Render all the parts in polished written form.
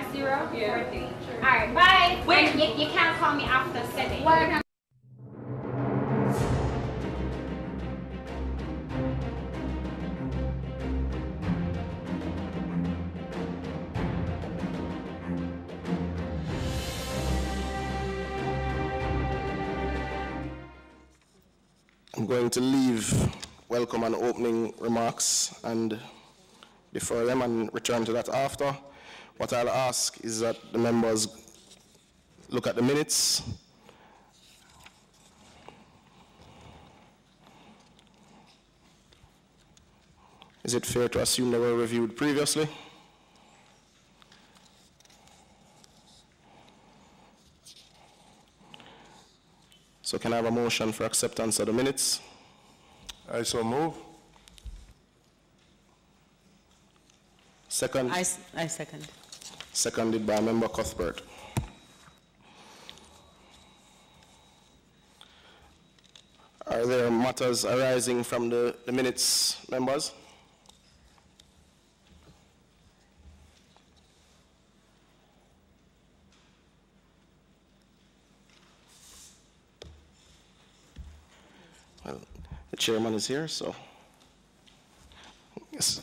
5043. Yeah. All right, bye. Wait, you can't call me after 7. Why? I'm going to leave welcome and opening remarks and defer them and return to that after. What I'll ask is that the members look at the minutes. Is it fair to assume they were reviewed previously? So can I have a motion for acceptance of the minutes? I so move. Second? I second. Seconded by Member Cuthbert. Are there matters arising from the minutes, members? Well, the chairman is here, so yes.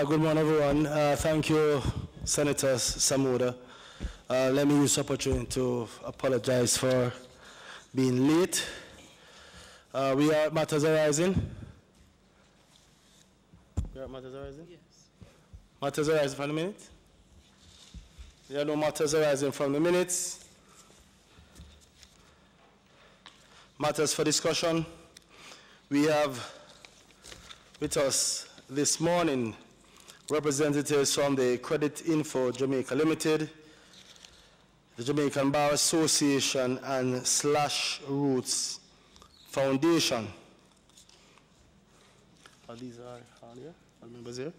Good morning, everyone. Thank you, Senator Samuda. Let me use the opportunity to apologize for being late. We are at matters arising. We are at matters arising? Yes. Matters arising from the minutes? There are no matters arising from the minutes. Matters for discussion. We have with us this morning representatives from the Credit Info Jamaica Limited, the Jamaican Bar Association, and Slash Roots Foundation. These are all here? All members here?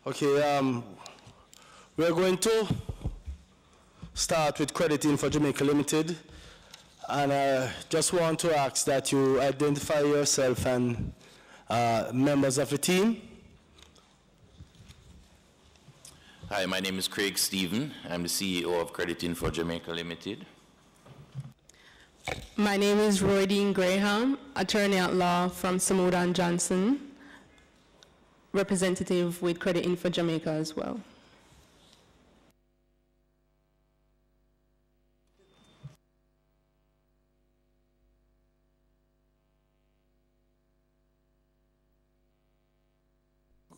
Okay, we're going to start with Credit Info Jamaica Limited, and I just want to ask that you identify yourself and members of the team. Hi, my name is Craig Stephen. I'm the CEO of Credit Info Jamaica Limited. My name is Roy Dean Graham, attorney at law from Samuda & Johnson, representative with Credit Info Jamaica as well.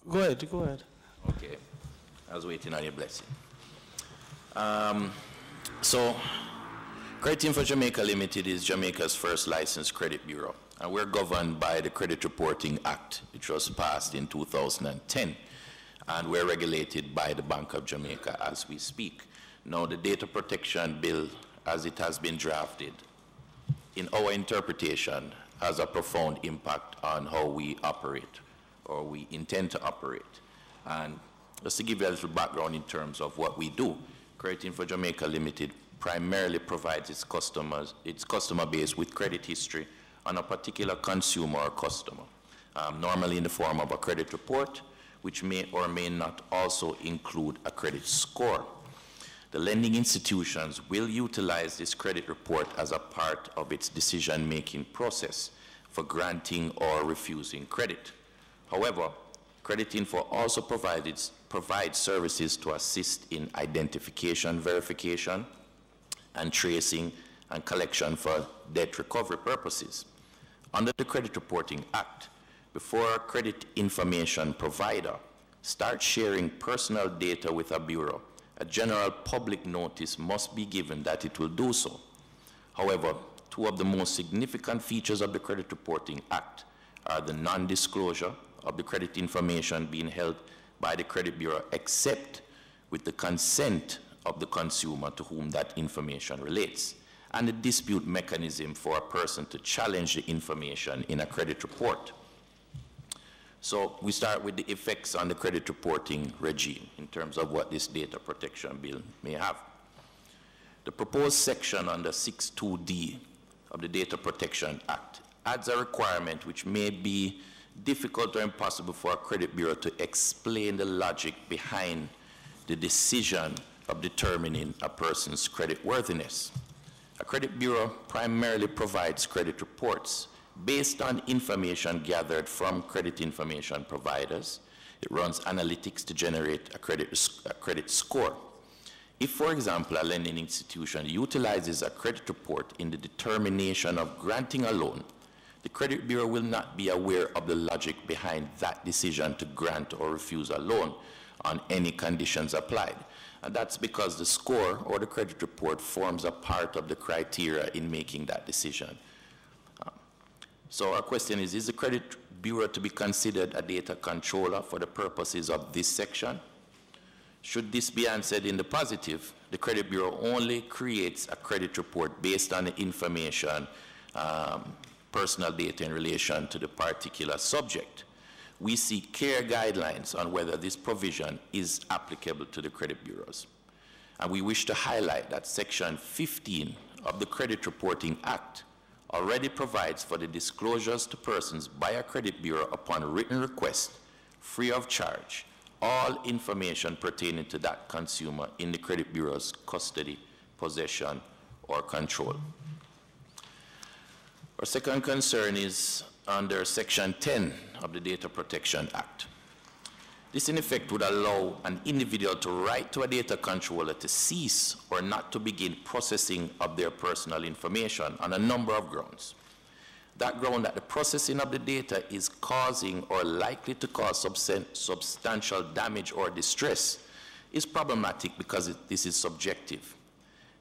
Go ahead. Okay. I was waiting on your blessing. So, Credit Info Jamaica Limited is Jamaica's first licensed credit bureau, and we're governed by the Credit Reporting Act, which was passed in 2010, and we're regulated by the Bank of Jamaica as we speak. Now, the Data Protection Bill, as it has been drafted, in our interpretation, has a profound impact on how we operate, or we intend to operate. And just to give you a little background in terms of what we do, Credit Info Jamaica Limited primarily provides its customer base with credit history on a particular consumer or customer, normally in the form of a credit report, which may or may not also include a credit score. The lending institutions will utilize this credit report as a part of its decision-making process for granting or refusing credit. However, Credit Info also provides services to assist in identification, verification, and tracing and collection for debt recovery purposes. Under the Credit Reporting Act, before a credit information provider starts sharing personal data with a bureau, a general public notice must be given that it will do so. However, two of the most significant features of the Credit Reporting Act are the non-disclosure of the credit information being held by the credit bureau except with the consent of the consumer to whom that information relates, and the dispute mechanism for a person to challenge the information in a credit report. So we start with the effects on the credit reporting regime in terms of what this data protection bill may have. The proposed section under 6.2d of the Data Protection Act adds a requirement which may be difficult or impossible for a credit bureau to explain the logic behind the decision of determining a person's creditworthiness. A credit bureau primarily provides credit reports based on information gathered from credit information providers. It runs analytics to generate a credit score. If, for example, a lending institution utilizes a credit report in the determination of granting a loan, the credit bureau will not be aware of the logic behind that decision to grant or refuse a loan on any conditions applied. And that's because the score or the credit report forms a part of the criteria in making that decision. So our question is the credit bureau to be considered a data controller for the purposes of this section? Should this be answered in the positive, the credit bureau only creates a credit report based on the information, personal data in relation to the particular subject. We seek clear guidelines on whether this provision is applicable to the credit bureaus. And we wish to highlight that Section 15 of the Credit Reporting Act already provides for the disclosures to persons by a credit bureau upon written request, free of charge, all information pertaining to that consumer in the credit bureau's custody, possession, or control. Our second concern is under Section 10 of the Data Protection Act. This in effect would allow an individual to write to a data controller to cease or not to begin processing of their personal information on a number of grounds. That ground that the processing of the data is causing or likely to cause substantial damage or distress is problematic because this is subjective.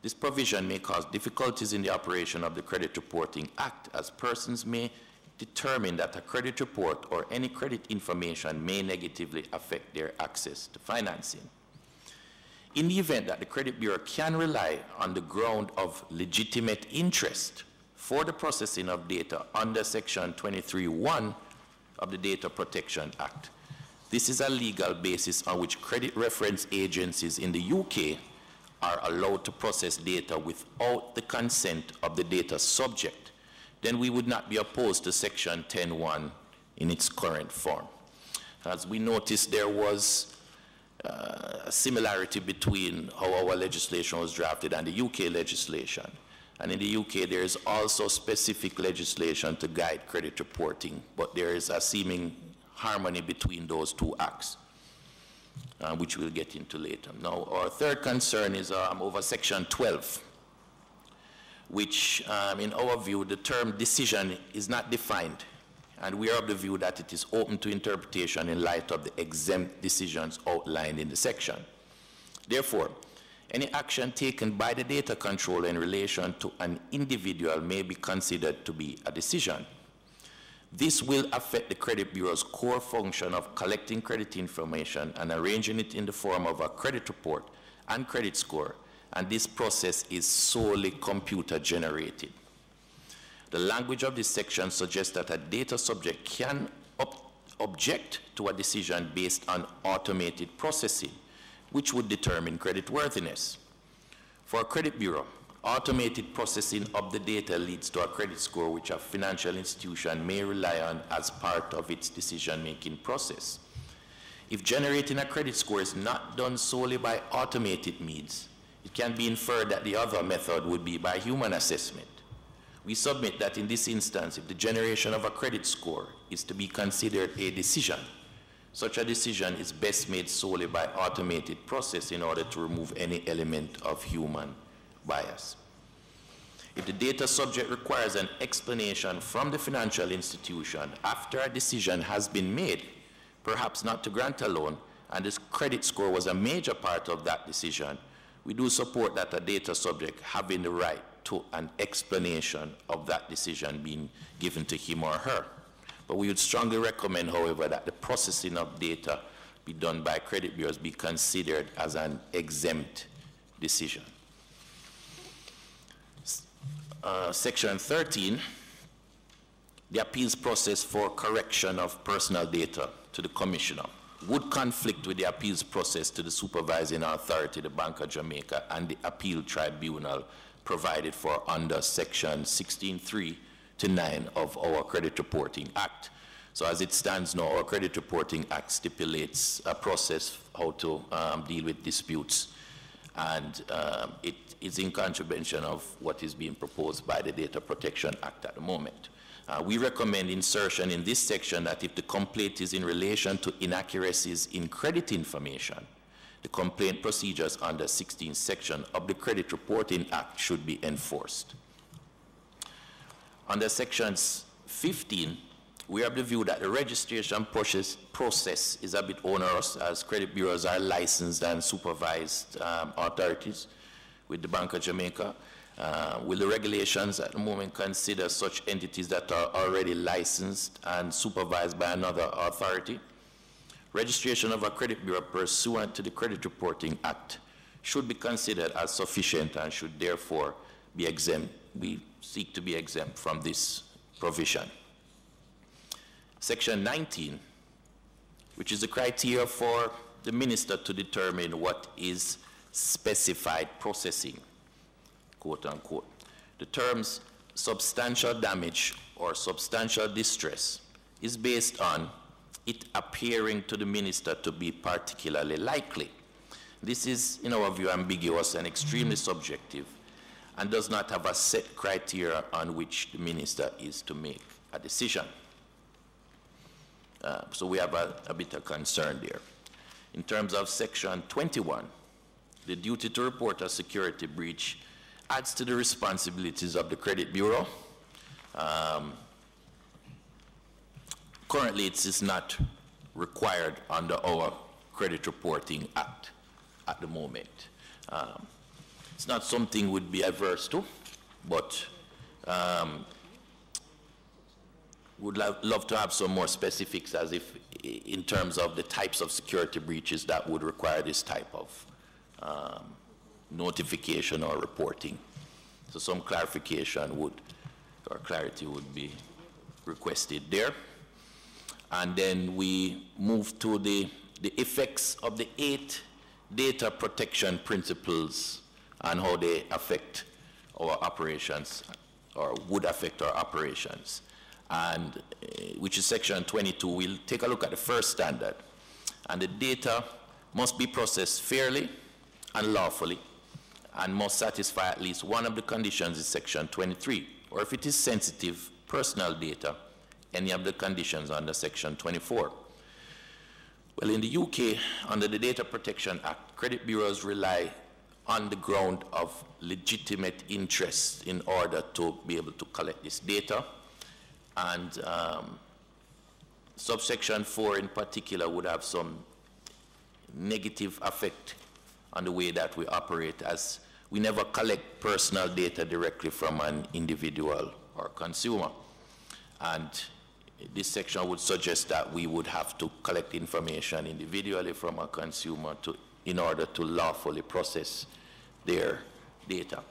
This provision may cause difficulties in the operation of the Credit Reporting Act, as persons may determine that a credit report or any credit information may negatively affect their access to financing. In the event that the credit bureau can rely on the ground of legitimate interest for the processing of data under Section 23(1) of the Data Protection Act, this is a legal basis on which credit reference agencies in the UK are allowed to process data without the consent of the data subject, then we would not be opposed to Section 10(1) in its current form. As we noticed, there was a similarity between how our legislation was drafted and the UK legislation. And in the UK, there is also specific legislation to guide credit reporting, but there is a seeming harmony between those two acts, which we'll get into later. Now, our third concern is over Section 12, which, in our view, the term decision is not defined, and we are of the view that it is open to interpretation in light of the exempt decisions outlined in the section. Therefore, any action taken by the data controller in relation to an individual may be considered to be a decision. This will affect the credit bureau's core function of collecting credit information and arranging it in the form of a credit report and credit score, and this process is solely computer generated. The language of this section suggests that a data subject can object to a decision based on automated processing, which would determine creditworthiness. For a credit bureau, automated processing of the data leads to a credit score which a financial institution may rely on as part of its decision-making process. If generating a credit score is not done solely by automated means, it can be inferred that the other method would be by human assessment. We submit that in this instance, if the generation of a credit score is to be considered a decision, such a decision is best made solely by automated process in order to remove any element of human bias. If the data subject requires an explanation from the financial institution after a decision has been made, perhaps not to grant a loan, and this credit score was a major part of that decision, we do support that a data subject having the right to an explanation of that decision being given to him or her. But we would strongly recommend, however, that the processing of data be done by credit bureaus be considered as an exempt decision. Section 13, the appeals process for correction of personal data to the commissioner. would conflict with the appeals process to the supervising authority, the Bank of Jamaica, and the appeal tribunal provided for under section 16.3 to 9 of our Credit Reporting Act. So as it stands now, our Credit Reporting Act stipulates a process how to deal with disputes, and it is in contravention of what is being proposed by the Data Protection Act at the moment. We recommend insertion in this section that if the complaint is in relation to inaccuracies in credit information, the complaint procedures under 16th section of the Credit Reporting Act should be enforced. Under sections 15, we have the view that the registration process is a bit onerous, as credit bureaus are licensed and supervised authorities with the Bank of Jamaica. Will the regulations at the moment consider such entities that are already licensed and supervised by another authority? Registration of a credit bureau pursuant to the Credit Reporting Act should be considered as sufficient and should therefore be exempt. We seek to be exempt from this provision. Section 19, which is the criteria for the minister to determine what is specified processing, quote unquote. The terms substantial damage or substantial distress is based on it appearing to the minister to be particularly likely. This is, in our view, ambiguous and extremely subjective and does not have a set criteria on which the minister is to make a decision. So we have a bit of concern there. In terms of section 21, the duty to report a security breach adds to the responsibilities of the credit bureau. Currently, it is not required under our Credit Reporting Act at the moment. It's not something we'd be averse to, but would love to have some more specifics as if in terms of the types of security breaches that would require this type of notification or reporting. So some clarification or clarity would be requested there. And then we move to the effects of the 8 data protection principles and how they affect our operations or would affect our operations. And which is section 22, we'll take a look at the first standard. And the data must be processed fairly and lawfully and must satisfy at least one of the conditions in section 23, or if it is sensitive personal data, any of the conditions under section 24. Well, in the UK, under the Data Protection Act, credit bureaus rely on the ground of legitimate interest in order to be able to collect this data. And subsection 4 in particular would have some negative effect on the way that we operate, as we never collect personal data directly from an individual or consumer. And this section would suggest that we would have to collect information individually from a consumer in order to lawfully process their data.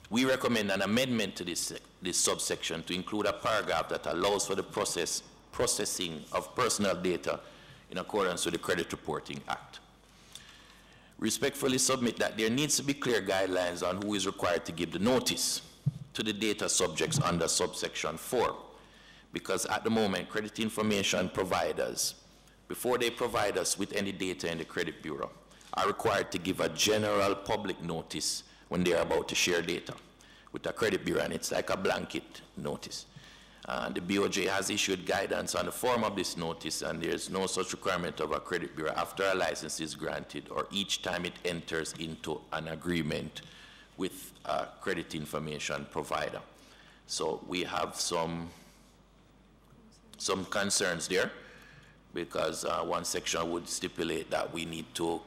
We recommend an amendment to this subsection to include a paragraph that allows for the processing of personal data in accordance with the Credit Reporting Act. Respectfully submit that there needs to be clear guidelines on who is required to give the notice to the data subjects under subsection 4, because at the moment, credit information providers, before they provide us with any data in the credit bureau, are required to give a general public notice when they are about to share data with a credit bureau, and it's like a blanket notice. The BOJ has issued guidance on the form of this notice, and there's no such requirement of a credit bureau after a license is granted or each time it enters into an agreement with a credit information provider. So we have some concerns there, because one section would stipulate that we need to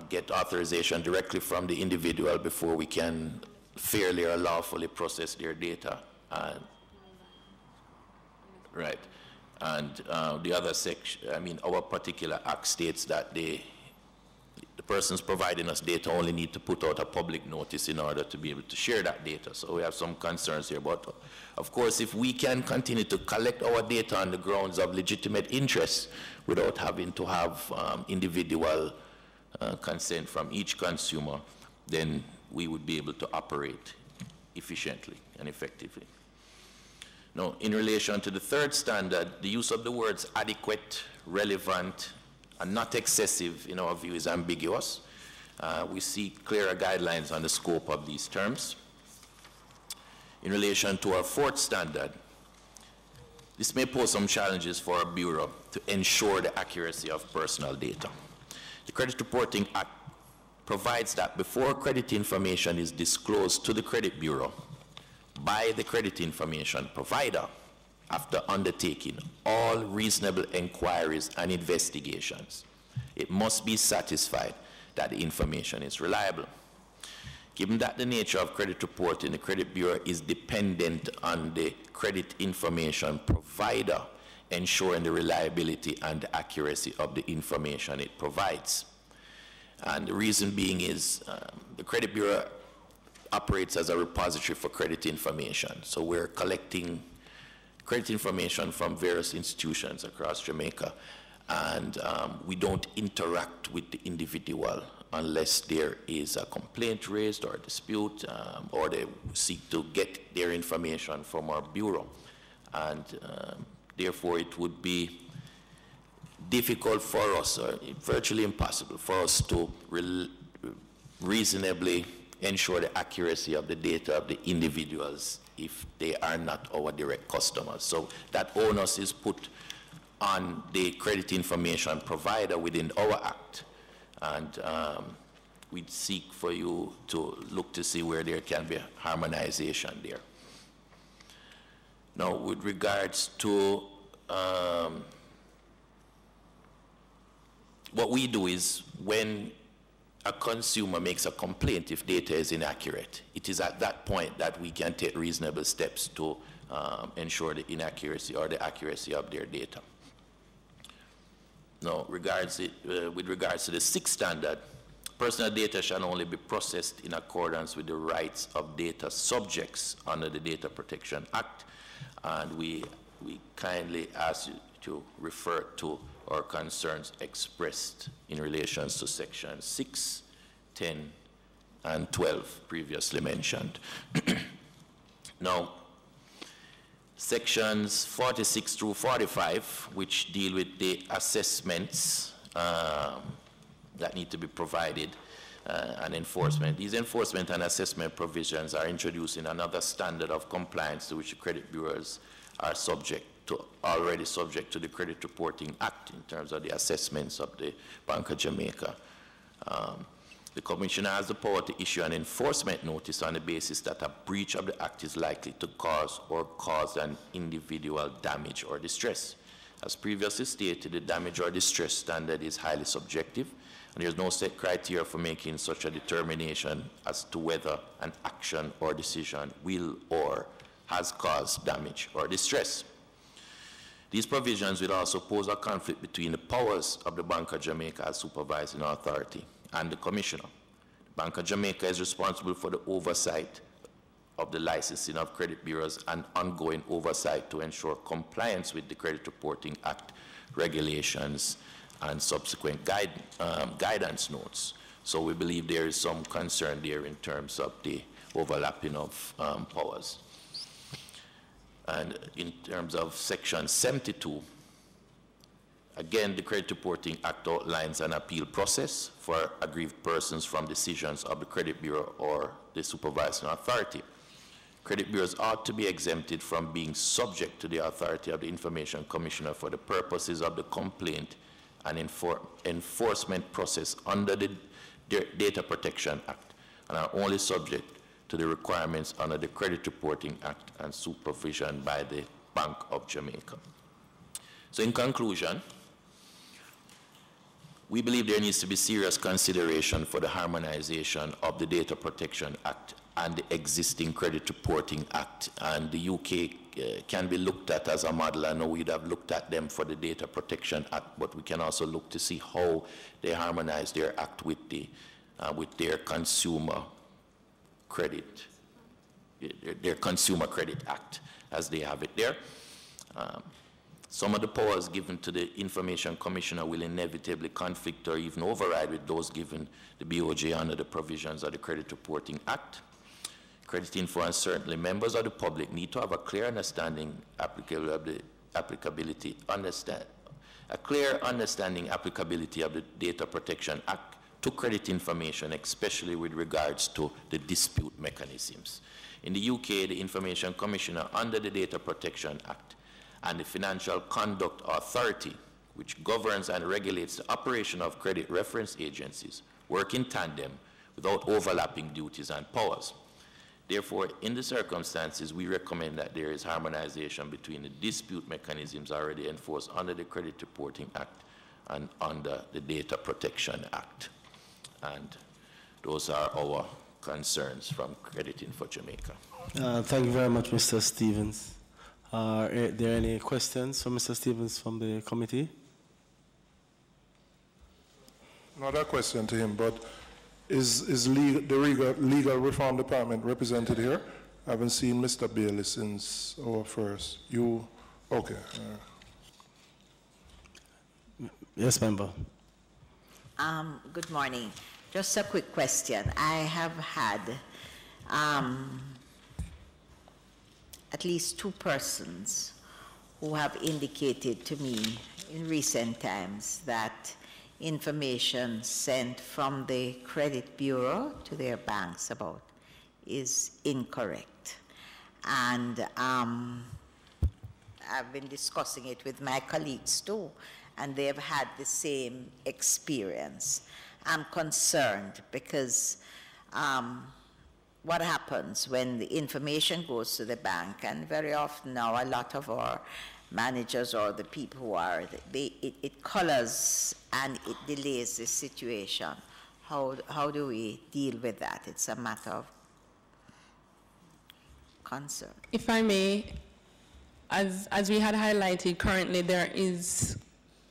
get authorization directly from the individual before we can fairly or lawfully process their data. Right. And the other section, I mean, our particular act states that the the persons providing us data only need to put out a public notice in order to be able to share that data. So we have some concerns here. But of course, if we can continue to collect our data on the grounds of legitimate interest without having to have individual consent from each consumer, then we would be able to operate efficiently and effectively. Now, in relation to the third standard, the use of the words adequate, relevant, and not excessive, in our view, is ambiguous. We seek clearer guidelines on the scope of these terms. In relation to our fourth standard, this may pose some challenges for our Bureau to ensure the accuracy of personal data. The Credit Reporting Act provides that before credit information is disclosed to the Credit Bureau by the credit information provider, after undertaking all reasonable inquiries and investigations, it must be satisfied that the information is reliable. Given that the nature of credit reporting, the Credit Bureau is dependent on the credit information provider ensuring the reliability and the accuracy of the information it provides. And the reason being is the Credit Bureau operates as a repository for credit information. So we're collecting credit information from various institutions across Jamaica, and we don't interact with the individual unless there is a complaint raised or a dispute, or they seek to get their information from our Bureau. And therefore, it would be difficult for us, or virtually impossible for us to reasonably ensure the accuracy of the data of the individuals if they are not our direct customers. So that onus is put on the credit information provider within our Act. And we'd seek for you to look to see where there can be harmonization there. Now, with regards to what we do is when a consumer makes a complaint if data is inaccurate, it is at that point that we can take reasonable steps to ensure the inaccuracy or the accuracy of their data. Now, with regards to the sixth standard, personal data shall only be processed in accordance with the rights of data subjects under the Data Protection Act, and we kindly ask you to refer to our concerns expressed in relation to sections 6, 10, and 12 previously mentioned. Now, sections 46 through 45, which deal with the assessments that need to be provided and enforcement. These enforcement and assessment provisions are introduced in another standard of compliance to which the credit bureaus are already subject to the Credit Reporting Act in terms of the assessments of the Bank of Jamaica. The Commissioner has the power to issue an enforcement notice on the basis that a breach of the Act is likely to cause or cause an individual damage or distress. As previously stated, the damage or distress standard is highly subjective, and there is no set criteria for making such a determination as to whether an action or decision will or has caused damage or distress. These provisions will also pose a conflict between the powers of the Bank of Jamaica as supervising authority and the Commissioner. The Bank of Jamaica is responsible for the oversight of the licensing of credit bureaus and ongoing oversight to ensure compliance with the Credit Reporting Act regulations and subsequent guidance notes. So we believe there is some concern there in terms of the overlapping of powers. And in terms of section 72, again, the Credit Reporting Act outlines an appeal process for aggrieved persons from decisions of the Credit Bureau or the supervising authority. Credit bureaus ought to be exempted from being subject to the authority of the Information Commissioner for the purposes of the complaint and enforcement process under the Data Protection Act, and are only subject to the requirements under the Credit Reporting Act and supervision by the Bank of Jamaica. So in conclusion, we believe there needs to be serious consideration for the harmonization of the Data Protection Act and the existing Credit Reporting Act, and the UK can be looked at as a model. I know we'd have looked at them for the Data Protection Act, but we can also look to see how they harmonize their act with their consumer credit, their Consumer Credit Act, as they have it there. Some of the powers given to the Information Commissioner will inevitably conflict or even override with those given the BOJ under the provisions of the Credit Reporting Act. Credit Info and certainly members of the public need to have a clear understanding applicability of the Data Protection Act to credit information, especially with regards to the dispute mechanisms. In the UK, the Information Commissioner under the Data Protection Act and the Financial Conduct Authority, which governs and regulates the operation of credit reference agencies, work in tandem without overlapping duties and powers. Therefore, in the circumstances, we recommend that there is harmonization between the dispute mechanisms already enforced under the Credit Reporting Act and under the Data Protection Act. And those are our concerns from Credit Info Jamaica. Thank you very much, Mr. Stevens. Are there any questions for Mr. Stevens from the committee? Not a question to him, but is the legal reform department represented here? I haven't seen Mr. Bailey since our first. You, okay. Yes, member. Good morning. Just a quick question. I have had at least 2 persons who have indicated to me in recent times that information sent from the credit bureau to their banks about is incorrect. And I've been discussing it with my colleagues too, and they've had the same experience. I'm concerned because what happens when the information goes to the bank, and very often now a lot of our managers or the people who are, it colors and it delays the situation. How do we deal with that? It's a matter of concern. If I may, as we had highlighted, currently there is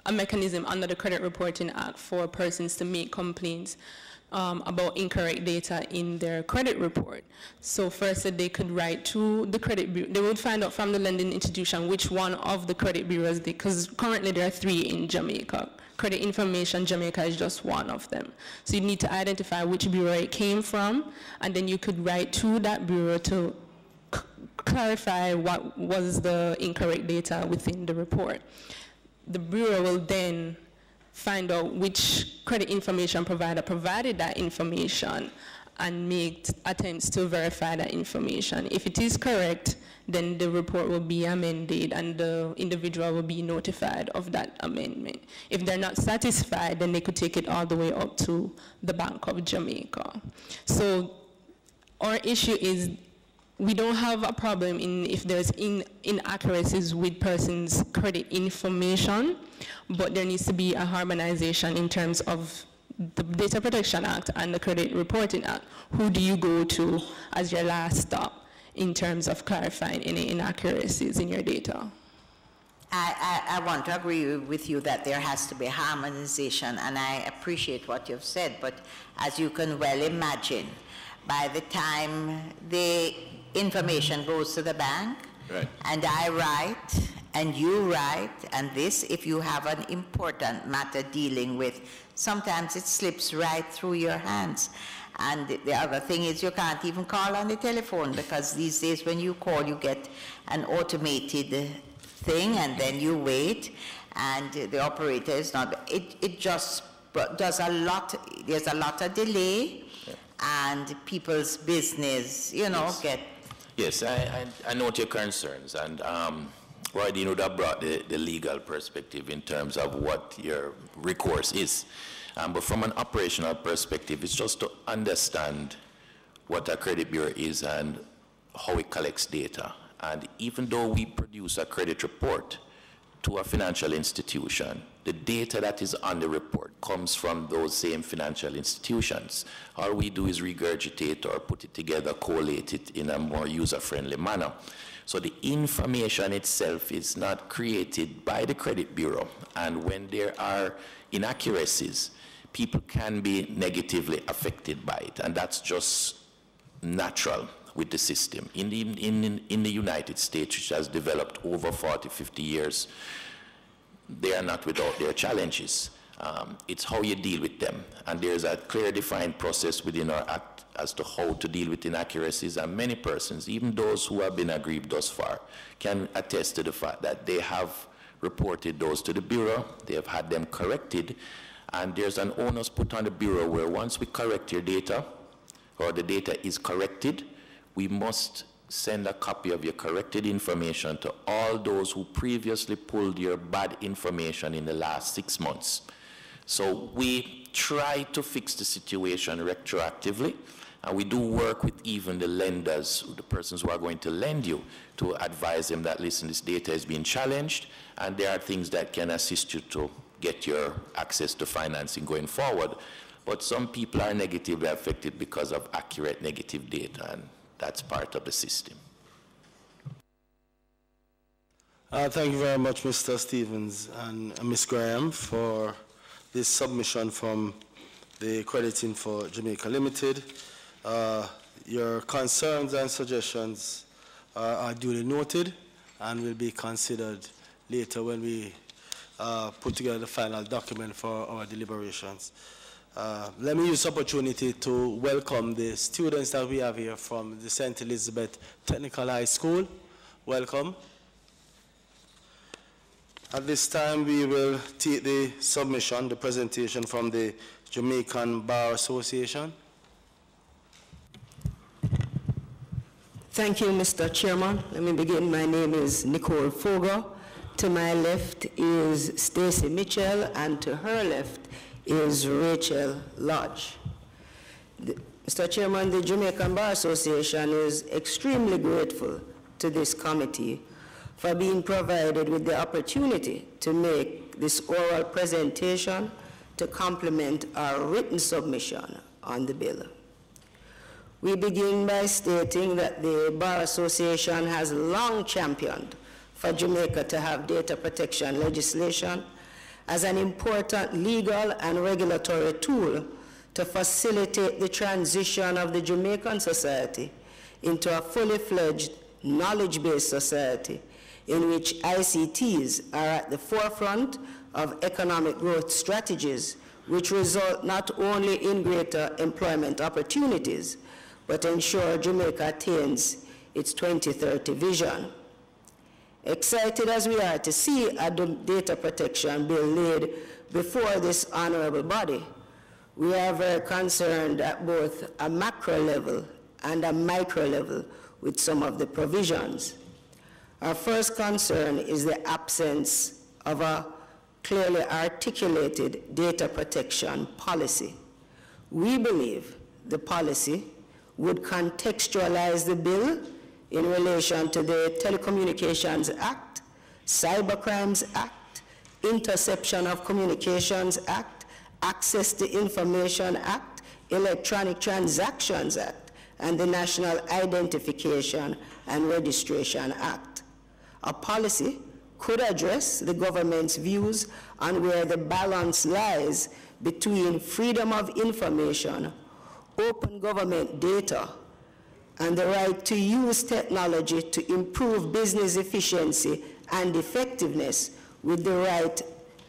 a mechanism under the Credit Reporting Act for persons to make complaints about incorrect data in their credit report. So first, they could write to the credit bureau. They would find out from the lending institution which one of the credit bureaus, because currently there are 3 in Jamaica. Credit Information Jamaica is just one of them. So you need to identify which bureau it came from, and then you could write to that bureau to clarify what was the incorrect data within the report. The bureau will then find out which credit information provider provided that information and make attempts to verify that information. If it is correct, then the report will be amended and the individual will be notified of that amendment. If they're not satisfied, then they could take it all the way up to the Bank of Jamaica. So our issue is we don't have a problem if there's inaccuracies with persons' credit information, but there needs to be a harmonization in terms of the Data Protection Act and the Credit Reporting Act. Who do you go to as your last stop in terms of clarifying any inaccuracies in your data? I want to agree with you that there has to be harmonization, and I appreciate what you've said, but as you can well imagine, by the time the information goes to the bank, right, and I write, and you write, and this, if you have an important matter dealing with, sometimes it slips right through your hands. And the other thing is you can't even call on the telephone, because these days when you call, you get an automated thing, and then you wait, and the operator is not, it just does a lot, there's a lot of delay, and people's business, you know, yes, get... Yes, I note your concerns, and Roy Dean would have brought the legal perspective in terms of what your recourse is. But from an operational perspective, it's just to understand what a credit bureau is and how it collects data. And even though we produce a credit report to a financial institution, the data that is on the report comes from those same financial institutions. All we do is regurgitate or put it together, collate it in a more user-friendly manner. So the information itself is not created by the credit bureau. And when there are inaccuracies, people can be negatively affected by it. And that's just natural with the system. In the United States, which has developed over 40, 50 years, they are not without their challenges. It's how you deal with them. And there's a clear defined process within our act as to how to deal with inaccuracies. And many persons, even those who have been aggrieved thus far, can attest to the fact that they have reported those to the Bureau, they have had them corrected, and there's an onus put on the Bureau where once we correct your data, or the data is corrected, we must send a copy of your corrected information to all those who previously pulled your bad information in the last 6 months. So we try to fix the situation retroactively, and we do work with even the lenders, the persons who are going to lend you, to advise them that, listen, this data is being challenged, and there are things that can assist you to get your access to financing going forward. But some people are negatively affected because of accurate negative data, and that's part of the system. Thank you very much, Mr. Stevens and Ms. Graham, for this submission from the Crediting for Jamaica Limited. Your concerns and suggestions are duly noted and will be considered later when we put together the final document for our deliberations. Let me use this opportunity to welcome the students that we have here from the St. Elizabeth Technical High School. Welcome. At this time, we will take the submission, the presentation from the Jamaican Bar Association. Thank you, Mr. Chairman. Let me begin. My name is Nicole Fogel. To my left is Stacy Mitchell, and to her left is Rachel Lodge. Mr. Chairman, the Jamaican Bar Association is extremely grateful to this committee for being provided with the opportunity to make this oral presentation to complement our written submission on the bill. We begin by stating that the Bar Association has long championed for Jamaica to have data protection legislation as an important legal and regulatory tool to facilitate the transition of the Jamaican society into a fully fledged knowledge-based society in which ICTs are at the forefront of economic growth strategies, which result not only in greater employment opportunities, but ensure Jamaica attains its 2030 vision. Excited as we are to see a data protection bill laid before this honorable body, we are very concerned at both a macro level and a micro level with some of the provisions. Our first concern is the absence of a clearly articulated data protection policy. We believe the policy would contextualize the bill in relation to the Telecommunications Act, Cybercrimes Act, Interception of Communications Act, Access to Information Act, Electronic Transactions Act, and the National Identification and Registration Act. A policy could address the government's views on where the balance lies between freedom of information, open government data, and the right to use technology to improve business efficiency and effectiveness with the right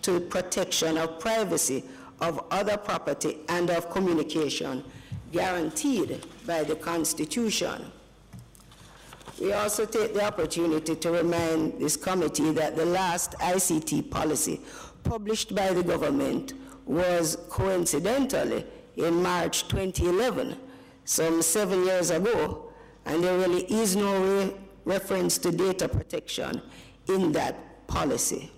to protection of privacy of other property and of communication guaranteed by the Constitution. We also take the opportunity to remind this committee that the last ICT policy published by the government was coincidentally in March 2011, some 7 years ago, and there really is no reference to data protection in that policy.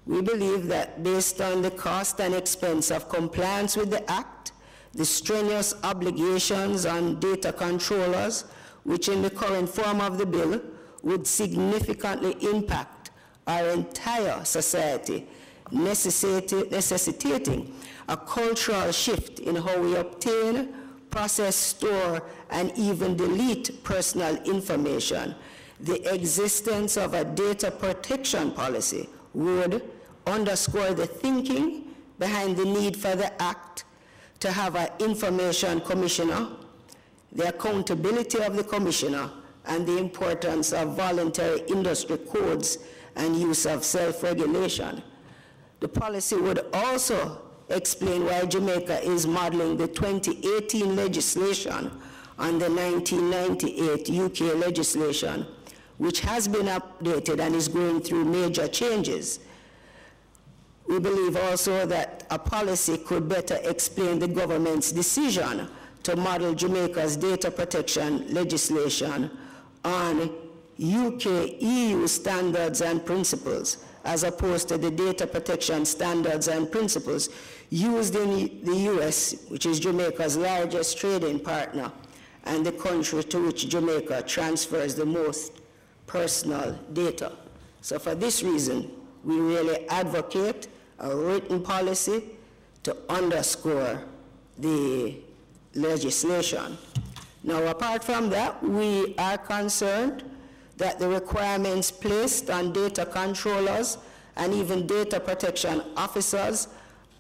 We believe that based on the cost and expense of compliance with the Act, the strenuous obligations on data controllers, which in the current form of the bill would significantly impact our entire society, necessitating a cultural shift in how we obtain, process, store, and even delete personal information. The existence of a data protection policy would underscore the thinking behind the need for the Act to have an information commissioner, the accountability of the commissioner, and the importance of voluntary industry codes and use of self-regulation. The policy would also explain why Jamaica is modeling the 2018 legislation on the 1998 UK legislation, which has been updated and is going through major changes. We believe also that a policy could better explain the government's decision to model Jamaica's data protection legislation on UK EU standards and principles, as opposed to the data protection standards and principles used in the US, which is Jamaica's largest trading partner, and the country to which Jamaica transfers the most personal data. So for this reason, we really advocate a written policy to underscore the legislation. Now, apart from that, we are concerned that the requirements placed on data controllers and even data protection officers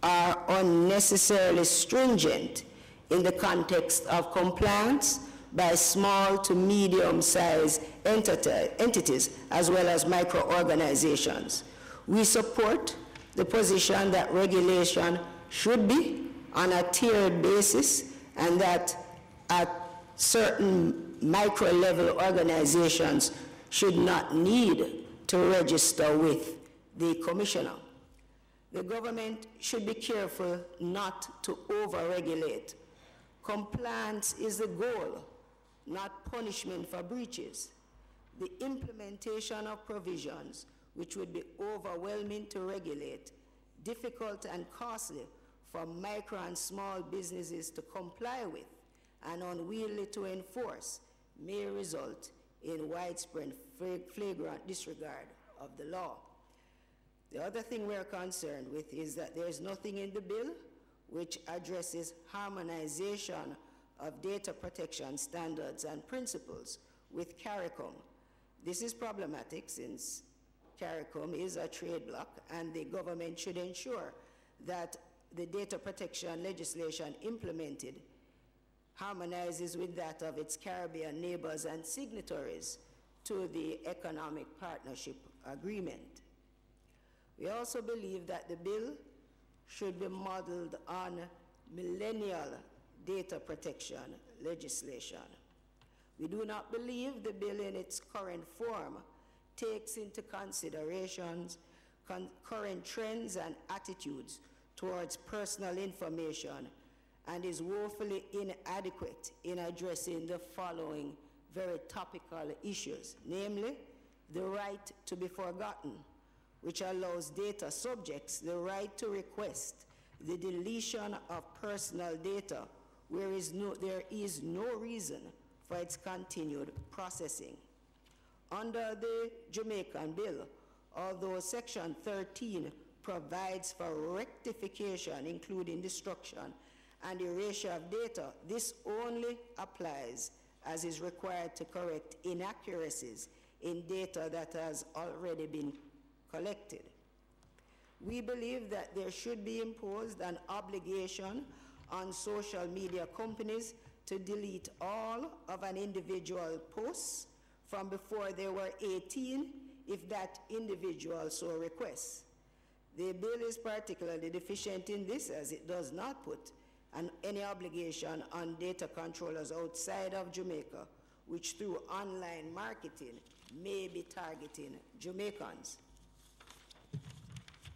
are unnecessarily stringent in the context of compliance by small to medium-sized entities as well as micro-organizations. We support the position that regulation should be on a tiered basis and that at certain micro-level organizations should not need to register with the commissioner. The government should be careful not to over-regulate. Compliance is the goal, not punishment for breaches. The implementation of provisions which would be overwhelming to regulate, difficult and costly for micro and small businesses to comply with, and unwieldy to enforce, may result in widespread flagrant disregard of the law. The other thing we're concerned with is that there's nothing in the bill which addresses harmonization of data protection standards and principles with CARICOM. This is problematic since CARICOM is a trade bloc, and the government should ensure that the data protection legislation implemented harmonizes with that of its Caribbean neighbors and signatories to the Economic Partnership Agreement. We also believe that the bill should be modeled on millennial data protection legislation. We do not believe the bill in its current form takes into considerations current trends and attitudes towards personal information and is woefully inadequate in addressing the following very topical issues, namely the right to be forgotten, which allows data subjects the right to request the deletion of personal data where there is no reason for its continued processing. Under the Jamaican bill, although Section 13 provides for rectification, including destruction and erasure of data, this only applies as is required to correct inaccuracies in data that has already been collected. We believe that there should be imposed an obligation on social media companies to delete all of an individual posts from before they were 18 if that individual so requests. The bill is particularly deficient in this, as it does not put any obligation on data controllers outside of Jamaica, which through online marketing may be targeting Jamaicans.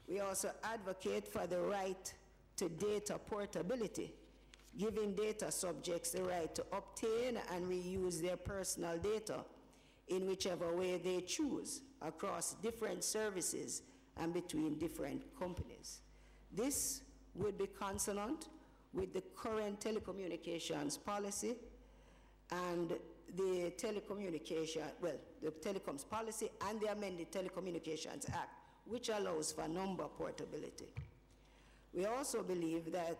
We also advocate for the right to data portability, giving data subjects the right to obtain and reuse their personal data in whichever way they choose across different services and between different companies. This would be consonant with the current telecommunications policy and the telecoms policy and the amended Telecommunications Act, which allows for number portability. We also believe that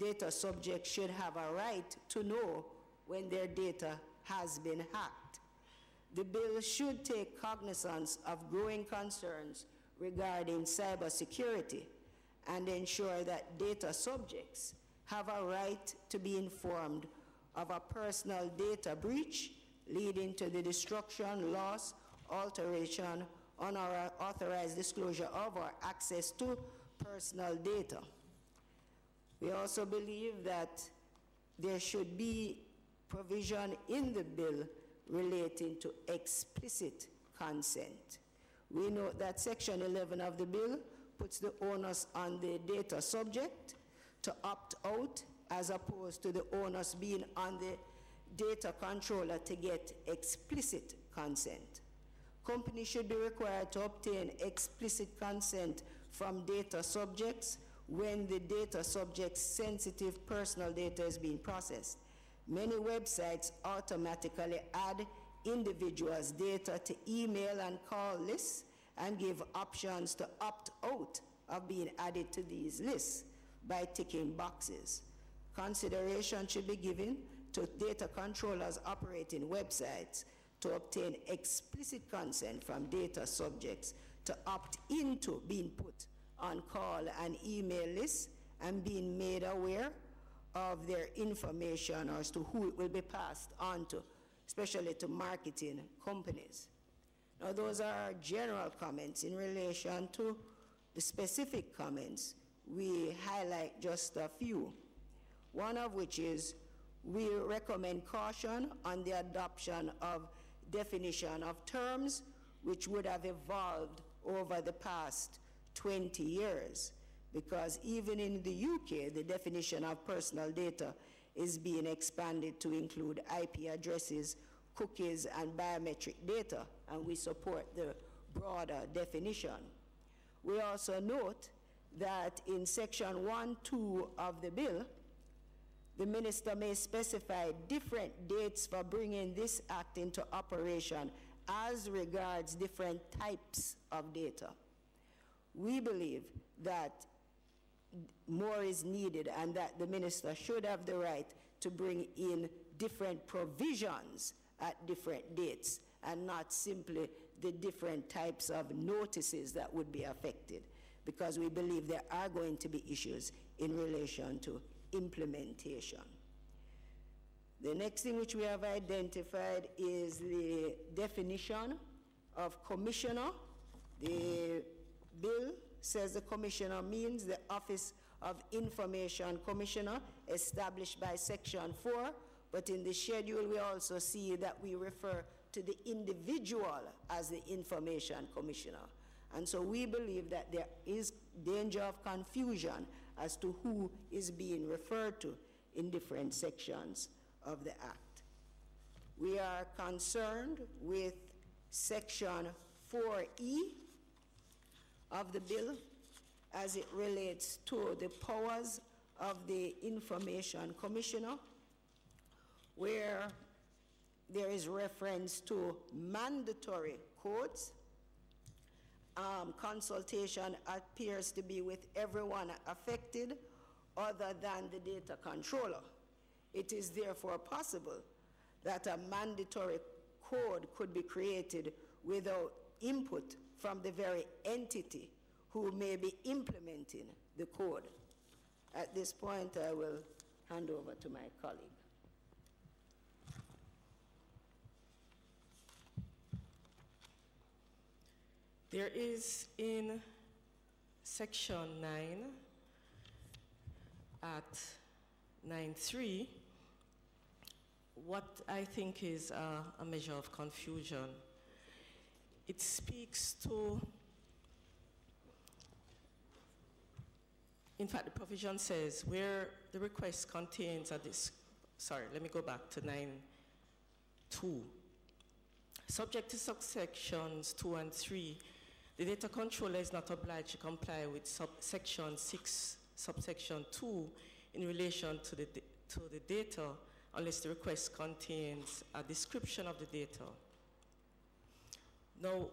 data subjects should have a right to know when their data has been hacked. The bill should take cognizance of growing concerns regarding cybersecurity and ensure that data subjects have a right to be informed of a personal data breach leading to the destruction, loss, alteration, unauthorized disclosure of or access to personal data. We also believe that there should be provision in the bill relating to explicit consent. We note that Section 11 of the bill puts the onus on the data subject to opt out, as opposed to the onus being on the data controller to get explicit consent. Companies should be required to obtain explicit consent from data subjects when the data subject's sensitive personal data is being processed. Many websites automatically add individuals' data to email and call lists and give options to opt out of being added to these lists by ticking boxes. Consideration should be given to data controllers operating websites to obtain explicit consent from data subjects to opt into being put on call and email lists and being made aware of their information as to who it will be passed on to, especially to marketing companies. Now, those are general comments. In relation to the specific comments, we highlight just a few. One of which is we recommend caution on the adoption of definition of terms which would have evolved over the past 20 years, because even in the UK, the definition of personal data is being expanded to include IP addresses, cookies, and biometric data, and we support the broader definition. We also note that in Section 1(2) of the bill, the minister may specify different dates for bringing this act into operation as regards different types of data. We believe that more is needed and that the minister should have the right to bring in different provisions at different dates and not simply the different types of notices that would be affected, because we believe there are going to be issues in relation to implementation. The next thing which we have identified is the definition of commissioner. The bill says the commissioner means the Office of Information Commissioner established by Section 4, but in the schedule we also see that we refer to the individual as the Information Commissioner. And so we believe that there is danger of confusion as to who is being referred to in different sections of the Act. We are concerned with Section 4E of the bill as it relates to the powers of the Information Commissioner, where there is reference to mandatory codes. Consultation appears to be with everyone affected other than the data controller. It is therefore possible that a mandatory code could be created without input from the very entity who may be implementing the code. At this point, I will hand over to my colleague. There is in Section 9 at 9.3 what I think is a measure of confusion. It speaks to, in fact, the provision says where the request contains a let me go back to 9.2. Subject to subsections 2 and 3, the data controller is not obliged to comply with Section 6, subsection 2 in relation to the data unless the request contains a description of the data. Now,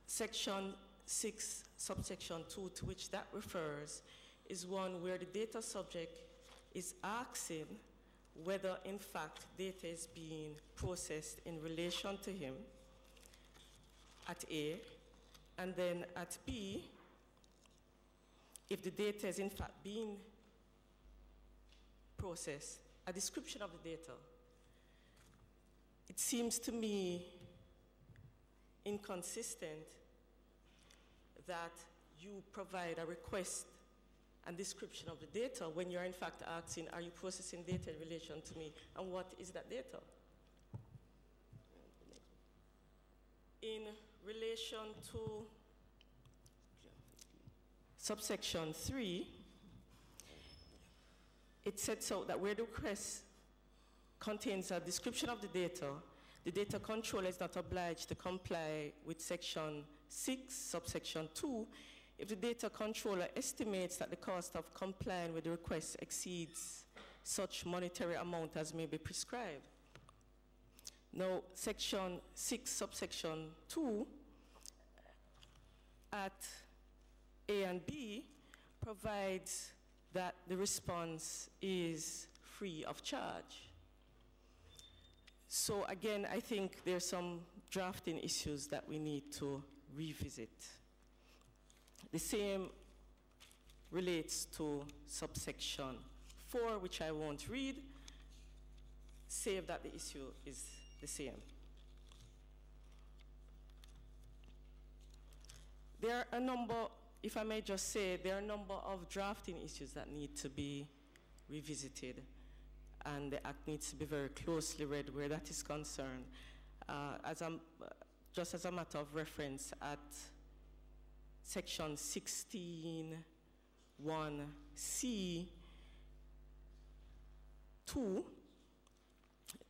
Section 6, subsection 2, to which that refers, is one where the data subject is asking whether, in fact, data is being processed in relation to him at A, and then at B, if the data is in fact being processed, a description of the data. It seems to me inconsistent that you provide a request and description of the data when you're in fact asking, are you processing data in relation to me, and what is that data? In relation to subsection 3, it sets out that where the request contains a description of the data controller is not obliged to comply with section 6, subsection 2, if the data controller estimates that the cost of complying with the request exceeds such monetary amount as may be prescribed. Now, section 6, subsection 2, at A and B, provides that the response is free of charge. So again, I think there's some drafting issues that we need to revisit. The same relates to subsection 4, which I won't read, save that the issue is the same. There are a number, if I may just say, there are a number of drafting issues that need to be revisited, and the Act needs to be very closely read where that is concerned. Just as a matter of reference, at section 16(1)(c)(2),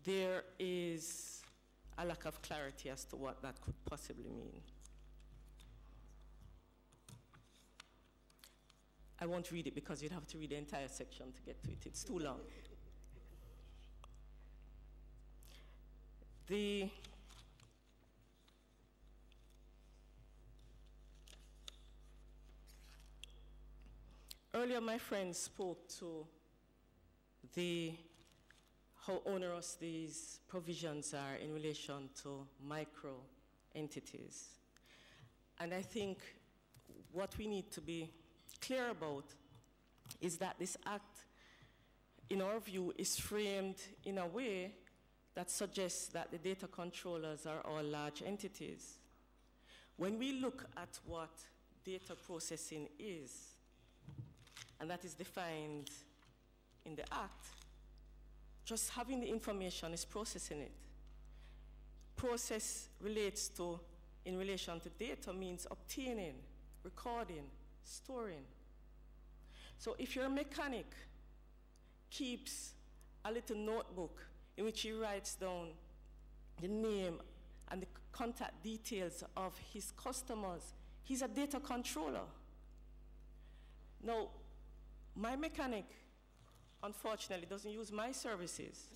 there is a lack of clarity as to what that could possibly mean. I won't read it because you'd have to read the entire section to get to it. It's too long. Earlier, my friend spoke to how onerous these provisions are in relation to micro entities. And I think what we need to be clear about is that this Act, in our view, is framed in a way that suggests that the data controllers are all large entities. When we look at what data processing is, and that is defined in the Act, just having the information is processing it. Process relates to, in relation to data, means obtaining, recording, storing. So if your mechanic keeps a little notebook in which he writes down the name and the contact details of his customers, he's a data controller. Now, my mechanic, unfortunately, doesn't use my services.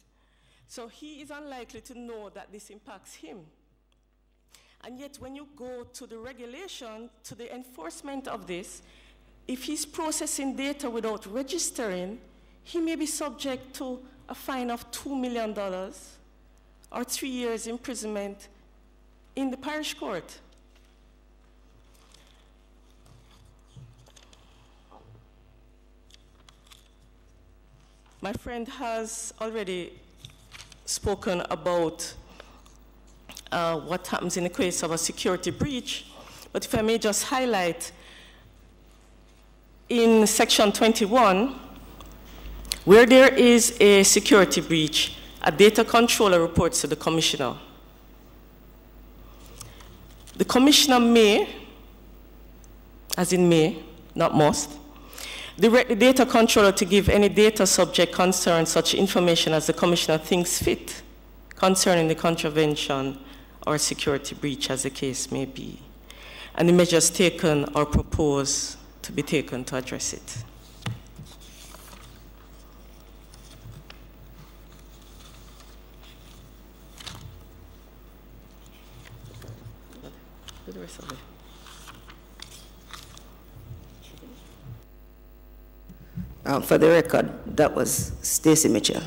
So he is unlikely to know that this impacts him. And yet, when you go to the regulation, to the enforcement of this, if he's processing data without registering, he may be subject to a fine of $2 million or 3 years imprisonment in the parish court. My friend has already spoken about what happens in the case of a security breach, but if I may just highlight, in section 21, where there is a security breach, a data controller reports to the commissioner. The commissioner may, as in may, not must, direct the data controller to give any data subject concern such information as the commissioner thinks fit concerning the contravention or security breach, as the case may be, and the measures taken or proposed to be taken to address it. Do the rest of it. For the record, that was Stacey Mitchell.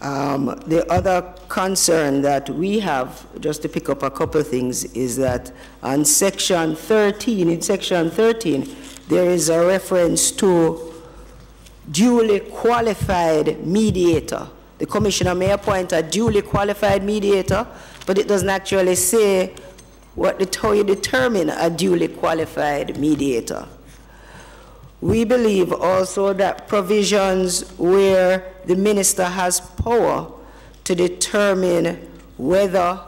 The other concern that we have, just to pick up a couple of things, is that on section 13, in section 13, there is a reference to duly qualified mediator. The commissioner may appoint a duly qualified mediator, but it doesn't actually say how you determine a duly qualified mediator. We believe also that provisions where the minister has power to determine whether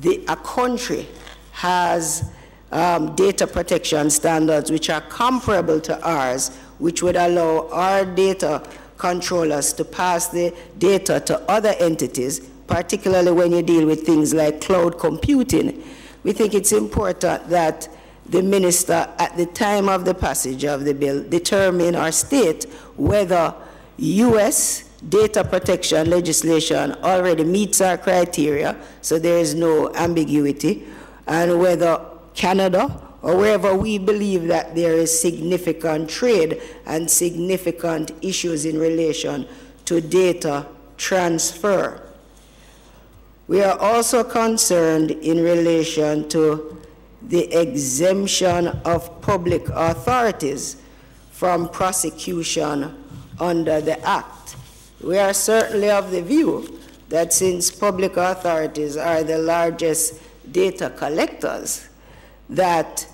a country has data protection standards which are comparable to ours, which would allow our data controllers to pass the data to other entities, particularly when you deal with things like cloud computing. We think it's important that the minister, at the time of the passage of the bill, determine or state whether U.S. data protection legislation already meets our criteria, so there is no ambiguity, and whether Canada or wherever we believe that there is significant trade and significant issues in relation to data transfer. We are also concerned in relation to the exemption of public authorities from prosecution under the Act. We are certainly of the view that since public authorities are the largest data collectors, that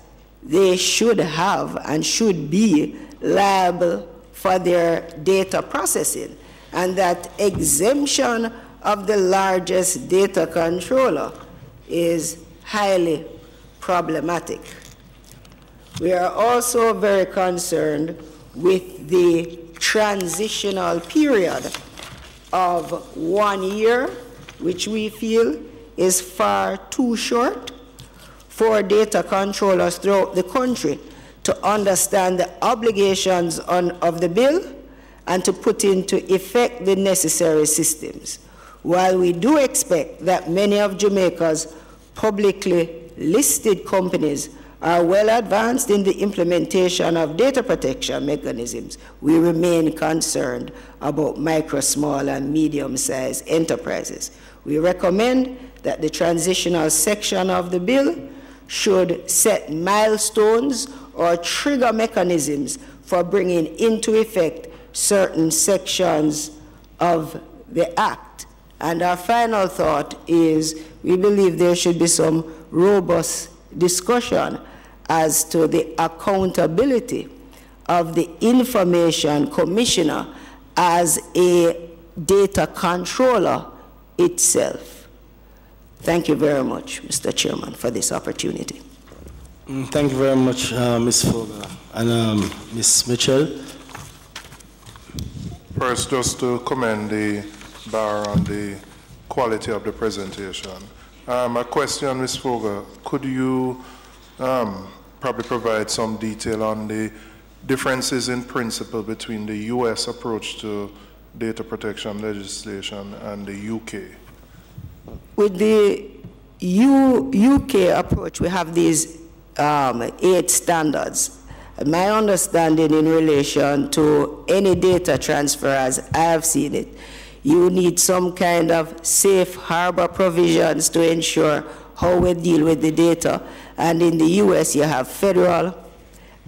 they should have and should be liable for their data processing, and that exemption of the largest data controller is highly problematic. We are also very concerned with the transitional period of 1 year, which we feel is far too short for data controllers throughout the country to understand the obligations of the bill and to put into effect the necessary systems. While we do expect that many of Jamaica's publicly listed companies are well advanced in the implementation of data protection mechanisms, we remain concerned about micro, small, and medium-sized enterprises. We recommend that the transitional section of the bill should set milestones or trigger mechanisms for bringing into effect certain sections of the Act. And our final thought is we believe there should be some robust discussion as to the accountability of the Information Commissioner as a data controller itself. Thank you very much, Mr. Chairman, for this opportunity. Thank you very much, Ms. Fogler and Ms. Mitchell. First, just to commend the bar on the quality of the presentation. A question, Ms. Fogler, could you probably provide some detail on the differences in principle between the U.S. approach to data protection legislation and the UK? With the UK approach, we have these 8 standards. My understanding in relation to any data transfer, as I have seen it, you need some kind of safe harbor provisions to ensure how we deal with the data. And in the US, you have federal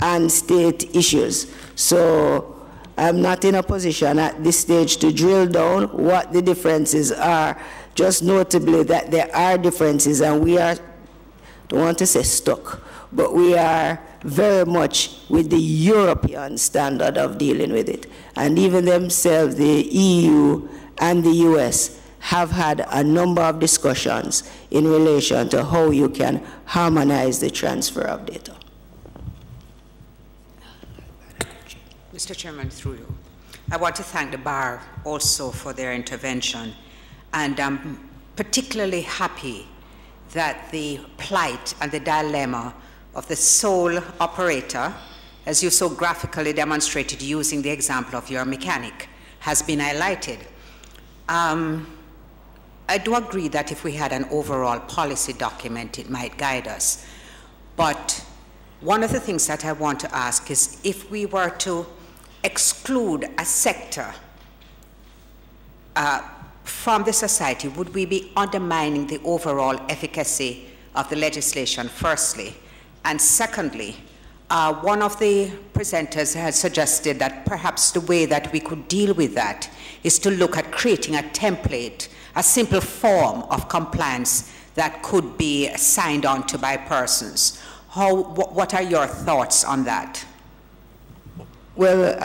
and state issues. So I'm not in a position at this stage to drill down what the differences are, just notably that there are differences, and we are, don't want to say stuck, but we are very much with the European standard of dealing with it. And even themselves, the EU and the US, have had a number of discussions in relation to how you can harmonize the transfer of data. Mr. Chairman, through you, I want to thank the bar also for their intervention, and I'm particularly happy that the plight and the dilemma of the sole operator, as you so graphically demonstrated using the example of your mechanic, has been highlighted. I do agree that if we had an overall policy document, it might guide us. But one of the things that I want to ask is if we were to exclude a sector from the society, would we be undermining the overall efficacy of the legislation, firstly? And secondly, one of the presenters has suggested that perhaps the way that we could deal with that is to look at creating a template, a simple form of compliance that could be signed on to by persons. What are your thoughts on that? Well,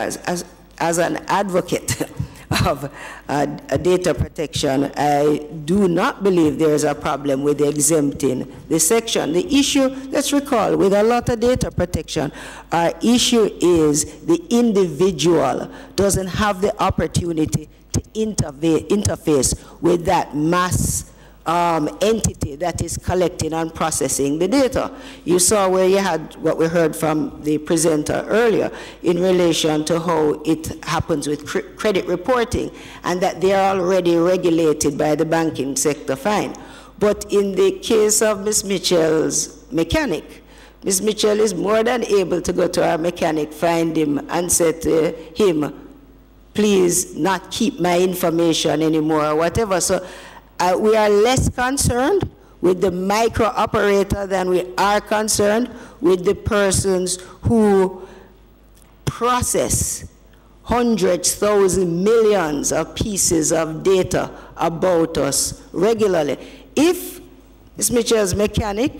as an advocate of data protection, I do not believe there is a problem with exempting the section. The issue, let's recall, with a lot of data protection, our issue is the individual doesn't have the opportunity to interface with that mass entity that is collecting and processing the data. You saw where you had what we heard from the presenter earlier in relation to how it happens with credit reporting, and that they are already regulated by the banking sector, fine. But in the case of Ms. Mitchell's mechanic, Ms. Mitchell is more than able to go to our mechanic, find him, and say to him, please not keep my information anymore, or whatever. So we are less concerned with the micro operator than we are concerned with the persons who process hundreds, thousands, millions of pieces of data about us regularly. If Ms. Mitchell's mechanic,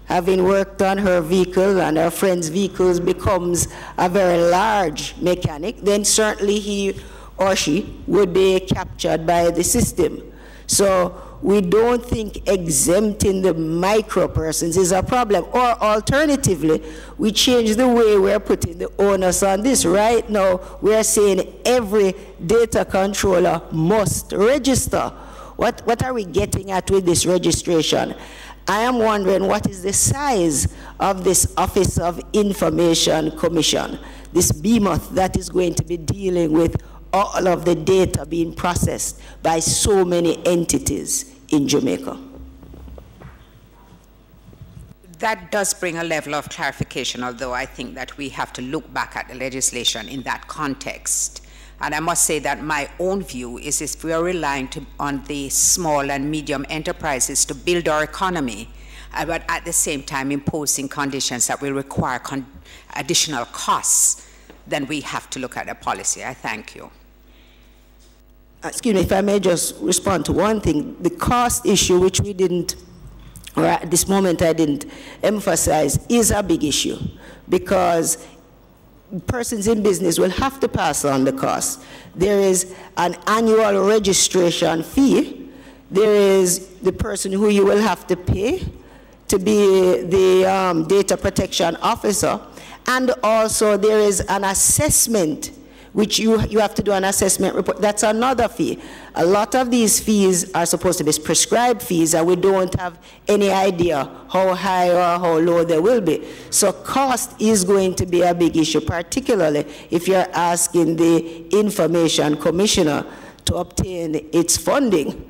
having worked on her vehicle and her friend's vehicles, becomes a very large mechanic, then certainly he or she would be captured by the system. So we don't think exempting the micro persons is a problem. Or alternatively, we change the way we're putting the onus on this. Right now, we're saying every data controller must register. What are we getting at with this registration? I am wondering what is the size of this Office of Information Commission, this behemoth that is going to be dealing with all of the data being processed by so many entities in Jamaica. That does bring a level of clarification, although I think that we have to look back at the legislation in that context. And I must say that my own view is if we are relying on the small and medium enterprises to build our economy, but at the same time imposing conditions that will require additional costs, then we have to look at a policy. I thank you. Excuse me, if I may just respond to one thing. The cost issue, which we didn't, or at this moment I didn't emphasize, is a big issue, because persons in business will have to pass on the cost. There is an annual registration fee. There is the person who you will have to pay to be the data protection officer. And also there is an assessment, which you have to do an assessment report. That's another fee. A lot of these fees are supposed to be prescribed fees, and we don't have any idea how high or how low they will be. So cost is going to be a big issue, particularly if you're asking the Information Commissioner to obtain its funding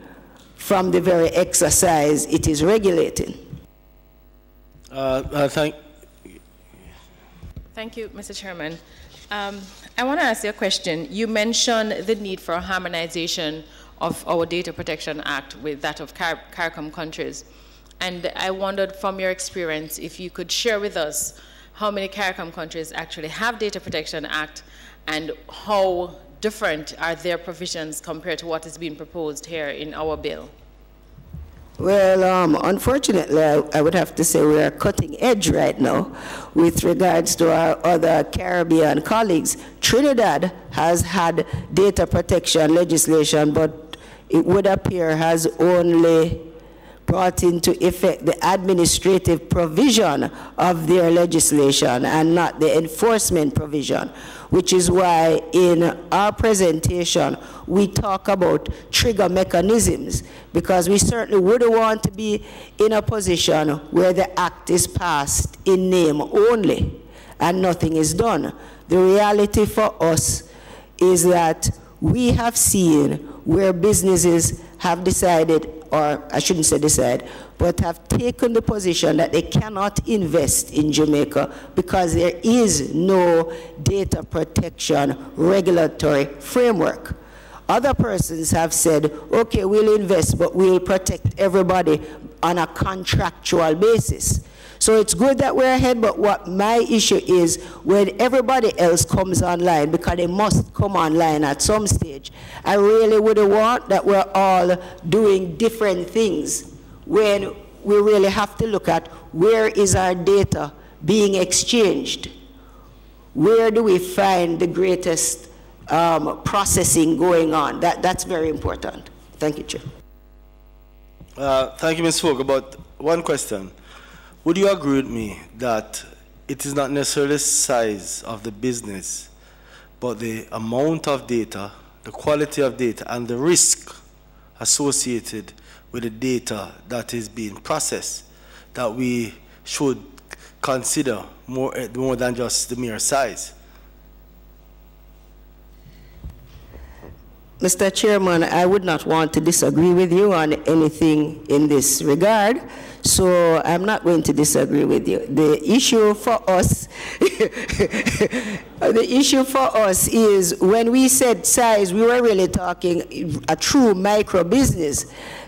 from the very exercise it is regulating. Thank you, Mr. Chairman. I want to ask you a question. You mentioned the need for a harmonization of our Data Protection Act with that of CARICOM countries. And I wondered from your experience if you could share with us how many CARICOM countries actually have Data Protection Act and how different are their provisions compared to what is being proposed here in our bill? Well, unfortunately, I would have to say we are cutting edge right now with regards to our other Caribbean colleagues. Trinidad has had data protection legislation, but it would appear has only brought into effect the administrative provision of their legislation and not the enforcement provision, which is why in our presentation we talk about trigger mechanisms, because we certainly wouldn't want to be in a position where the act is passed in name only and nothing is done. The reality for us is that we have seen where businesses have decided or I shouldn't say decide, but have taken the position that they cannot invest in Jamaica because there is no data protection regulatory framework. Other persons have said, okay, we'll invest, but we'll protect everybody on a contractual basis. So it's good that we're ahead, but what my issue is, when everybody else comes online, because they must come online at some stage, I really would want that we're all doing different things when we really have to look at where is our data being exchanged? Where do we find the greatest processing going on? That's very important. Thank you, Chair. Thank you, Ms. Fogg. But one question. Would you agree with me that it is not necessarily the size of the business, but the amount of data, the quality of data, and the risk associated with the data that is being processed that we should consider more than just the mere size? Mr. Chairman, I would not want to disagree with you on anything in this regard, so I'm not going to disagree with you. The issue for us, the issue for us is when we said size, we were really talking a true micro business.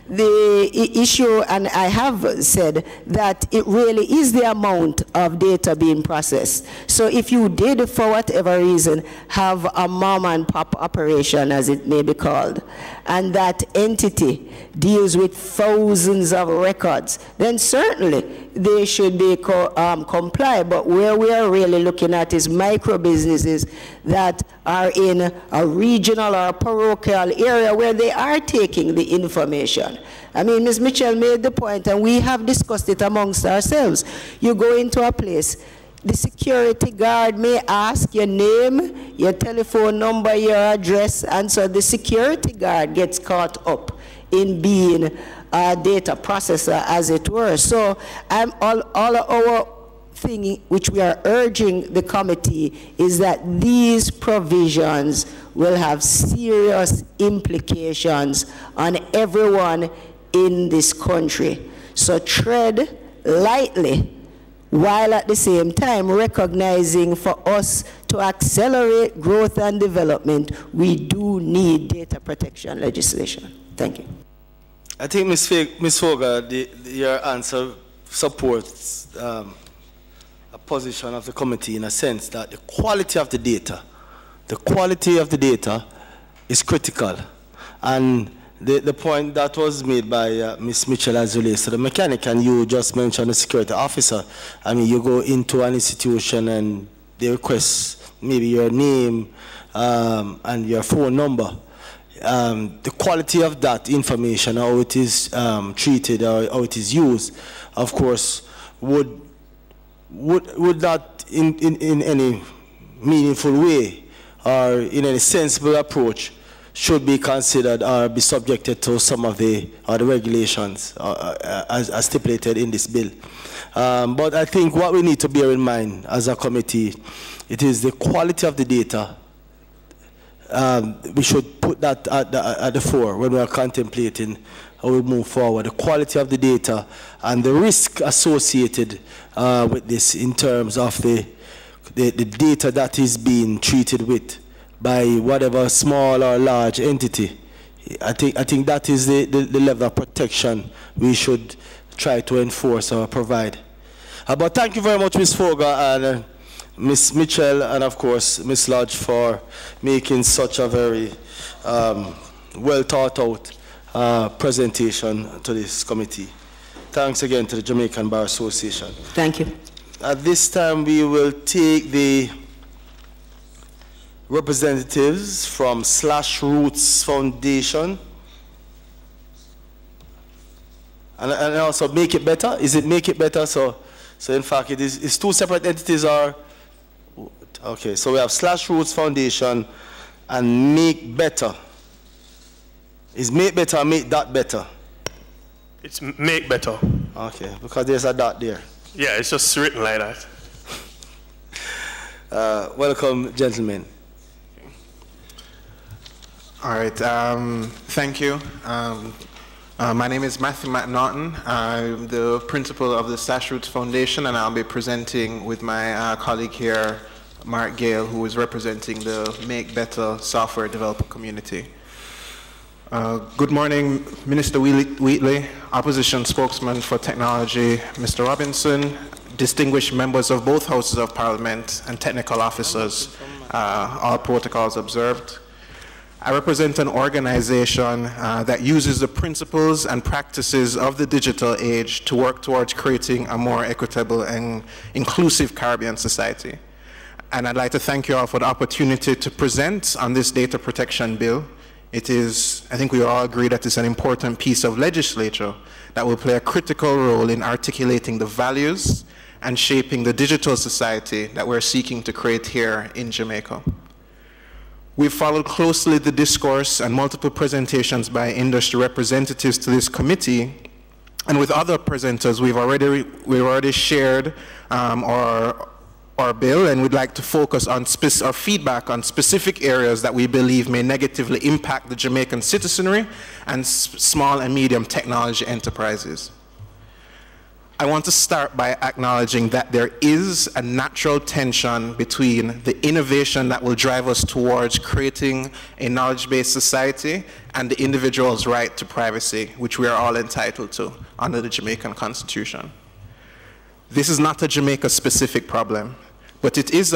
The issue, and I have said that it really is the amount of data being processed. So if you did, for whatever reason, have a mom and pop operation, as it may be called, and that entity deals with thousands of records, then certainly they should be comply. But where we are really looking at is micro businesses that are in a regional or a parochial area where they are taking the information. I mean, Ms. Mitchell made the point, and we have discussed it amongst ourselves. You go into a place, the security guard may ask your name, your telephone number, your address, and so the security guard gets caught up in being a data processor, as it were. So all of our thing which we are urging the committee is that these provisions will have serious implications on everyone in this country. So tread lightly, while at the same time recognizing for us to accelerate growth and development, we do need data protection legislation. Thank you. I think, Ms. Fogg, your answer supports a position of the committee in a sense that the quality of the data is critical. And the point that was made by Ms. Mitchell as relates to the mechanic, and you just mentioned the security officer. I mean, you go into an institution and they request maybe your name and your phone number. The quality of that information, how it is treated or how it is used, of course, would not in any meaningful way or in any sensible approach should be considered or be subjected to some of the regulations as stipulated in this bill. But I think what we need to bear in mind as a committee, it is the quality of the data. We should put that at the fore when we are contemplating how we move forward. The quality of the data and the risk associated with this in terms of the data that is being treated with by whatever small or large entity. I think that is the level of protection we should try to enforce or provide. But thank you very much, Ms. Fogg and Ms. Mitchell, and of course Ms. Lodge, for making such a very well thought out presentation to this committee. Thanks again to the Jamaican Bar Association. Thank you. At this time we will take the representatives from /Roots Foundation. And also Make It Better. Is it Make It Better? So in fact it's two separate entities are. Okay, so we have /Roots Foundation and Make Better. Is Make Better or Make That Better? It's Make Better. Okay, because there's a dot there. Yeah, it's just written like that. Welcome, gentlemen. All right, thank you. My name is Matthew McNaughton. I'm the principal of the Sash Roots Foundation, and I'll be presenting with my colleague here, Mark Gale, who is representing the Make Better software developer community. Good morning, Minister Wheatley, Opposition Spokesman for Technology, Mr. Robinson, distinguished members of both Houses of Parliament, and technical officers, all protocols observed. I represent an organization that uses the principles and practices of the digital age to work towards creating a more equitable and inclusive Caribbean society. And I'd like to thank you all for the opportunity to present on this data protection bill. It is, I think we all agree that it's an important piece of legislation that will play a critical role in articulating the values and shaping the digital society that we're seeking to create here in Jamaica. We've followed closely the discourse and multiple presentations by industry representatives to this committee, and with other presenters, we've already shared our bill, and we'd like to focus on our feedback on specific areas that we believe may negatively impact the Jamaican citizenry and small and medium technology enterprises. I want to start by acknowledging that there is a natural tension between the innovation that will drive us towards creating a knowledge-based society and the individual's right to privacy, which we are all entitled to under the Jamaican Constitution. This is not a Jamaica-specific problem, but it is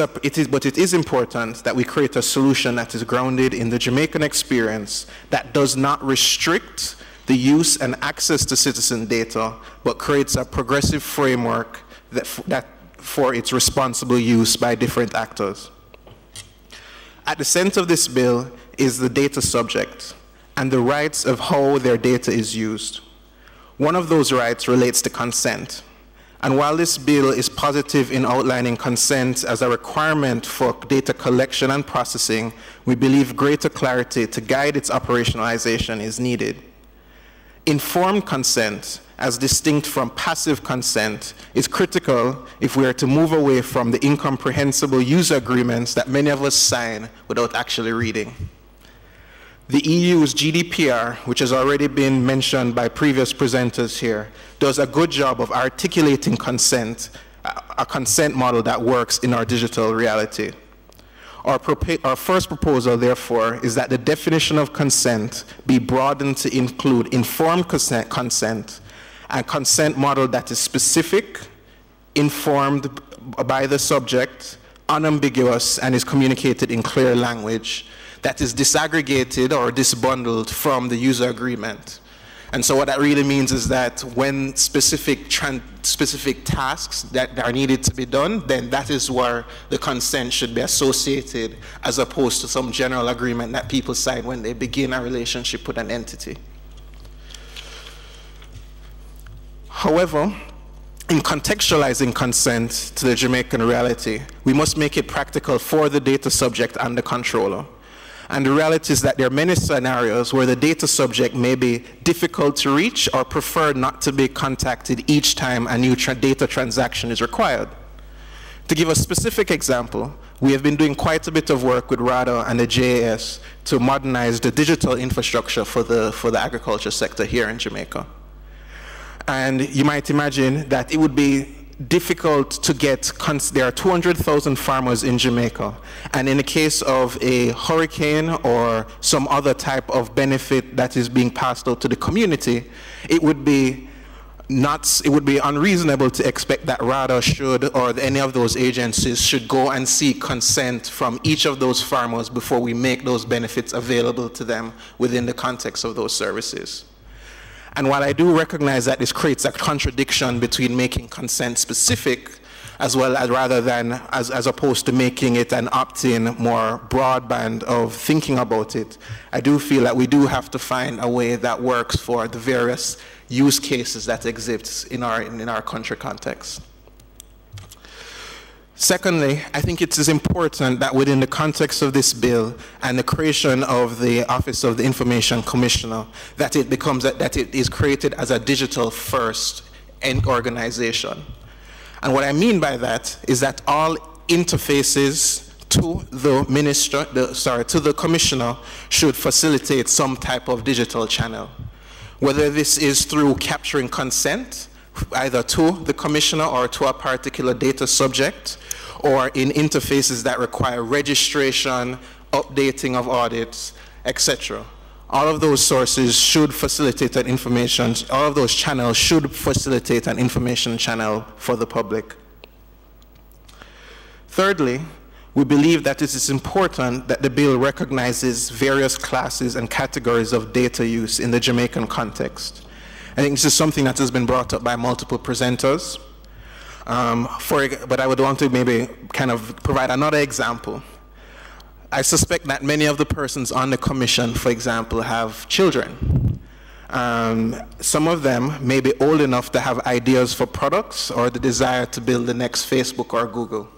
important that we create a solution that is grounded in the Jamaican experience that does not restrict the use and access to citizen data, but creates a progressive framework for its responsible use by different actors. At the center of this bill is the data subject and the rights of how their data is used. One of those rights relates to consent. And while this bill is positive in outlining consent as a requirement for data collection and processing, we believe greater clarity to guide its operationalization is needed. Informed consent, as distinct from passive consent, is critical if we are to move away from the incomprehensible user agreements that many of us sign without actually reading. The EU's GDPR, which has already been mentioned by previous presenters here, does a good job of articulating consent, a consent model that works in our digital reality. Our first proposal, therefore, is that the definition of consent be broadened to include informed consent, a consent model that is specific, informed by the subject, unambiguous, and is communicated in clear language, that is disaggregated or disbundled from the user agreement. And so what that really means is that when specific tasks that are needed to be done, then that is where the consent should be associated, as opposed to some general agreement that people sign when they begin a relationship with an entity. However, in contextualizing consent to the Jamaican reality, we must make it practical for the data subject and the controller. And the reality is that there are many scenarios where the data subject may be difficult to reach or prefer not to be contacted each time a new data transaction is required. To give a specific example, we have been doing quite a bit of work with RADA and the JAS to modernize the digital infrastructure for the agriculture sector here in Jamaica. And you might imagine that it would be difficult to get, there are 200,000 farmers in Jamaica, and in the case of a hurricane or some other type of benefit that is being passed out to the community, it would be unreasonable to expect that RADA should, or any of those agencies should go and seek consent from each of those farmers before we make those benefits available to them within the context of those services. And while I do recognize that this creates a contradiction between making consent specific as well as rather than as opposed to making it an opt-in, more broadband of thinking about it, I do feel that we do have to find a way that works for the various use cases that exist in our country context. Secondly, I think it is important that within the context of this bill and the creation of the Office of the Information Commissioner, that it is created as a digital-first organization. And what I mean by that is that all interfaces to the commissioner should facilitate some type of digital channel. whether this is through capturing consent, either to the commissioner or to a particular data subject, or in interfaces that require registration, updating of audits, etc. All of those sources should facilitate an information, all of those channels should facilitate an information channel for the public. Thirdly, we believe that it is important that the bill recognizes various classes and categories of data use in the Jamaican context. I think this is something that has been brought up by multiple presenters. But I would want to maybe kind of provide another example. I suspect that many of the persons on the commission, for example, have children. Some of them may be old enough to have ideas for products or the desire to build the next Facebook or Google.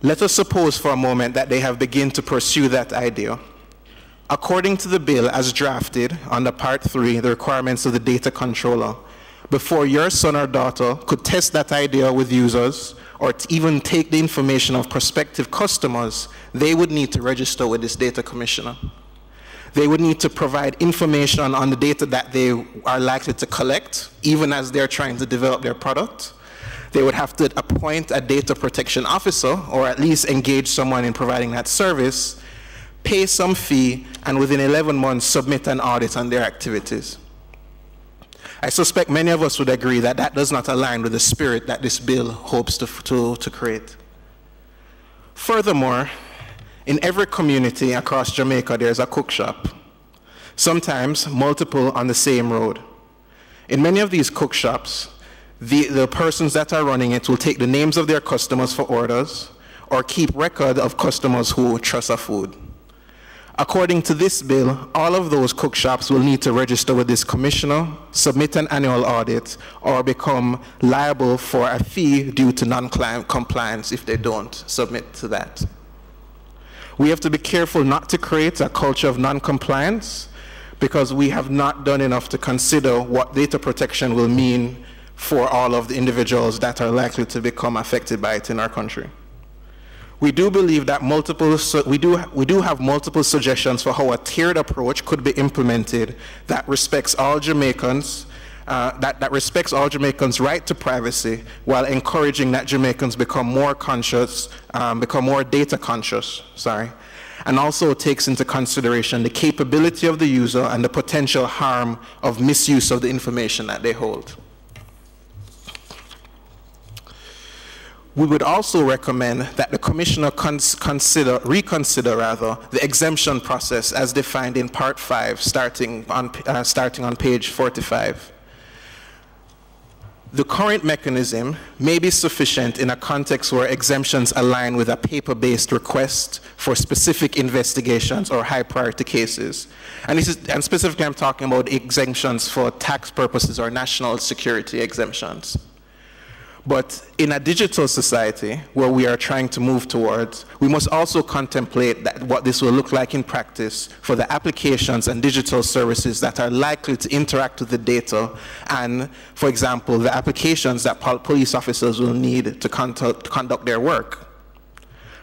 Let us suppose for a moment that they have begun to pursue that idea. According to the bill as drafted under Part 3, the requirements of the data controller, before your son or daughter could test that idea with users or even take the information of prospective customers, they would need to register with this data commissioner. They would need to provide information on the data that they are likely to collect, even as they're trying to develop their product. They would have to appoint a data protection officer, or at least engage someone in providing that service, pay some fee, and within 11 months submit an audit on their activities. I suspect many of us would agree that that does not align with the spirit that this bill hopes to create. Furthermore, in every community across Jamaica, there's a cook shop, sometimes multiple on the same road. In many of these cook shops, the persons that are running it will take the names of their customers for orders or keep record of customers who trust our food. According to this bill, all of those cook shops will need to register with this commissioner, submit an annual audit, or become liable for a fee due to non-compliance if they don't submit to that. We have to be careful not to create a culture of non-compliance because we have not done enough to consider what data protection will mean for all of the individuals that are likely to become affected by it in our country. We do believe that we do have multiple suggestions for how a tiered approach could be implemented that respects all Jamaicans, that respects all Jamaicans' right to privacy while encouraging that Jamaicans become more conscious, become more data conscious, and also takes into consideration the capability of the user and the potential harm of misuse of the information that they hold. We would also recommend that the Commissioner reconsider the exemption process as defined in Part 5, starting on page 45. The current mechanism may be sufficient in a context where exemptions align with a paper-based request for specific investigations or high-priority cases. And specifically, I'm talking about exemptions for tax purposes or national security exemptions. But in a digital society where we are trying to move towards, we must also contemplate what this will look like in practice for the applications and digital services that are likely to interact with the data and, for example, the applications that police officers will need to conduct their work.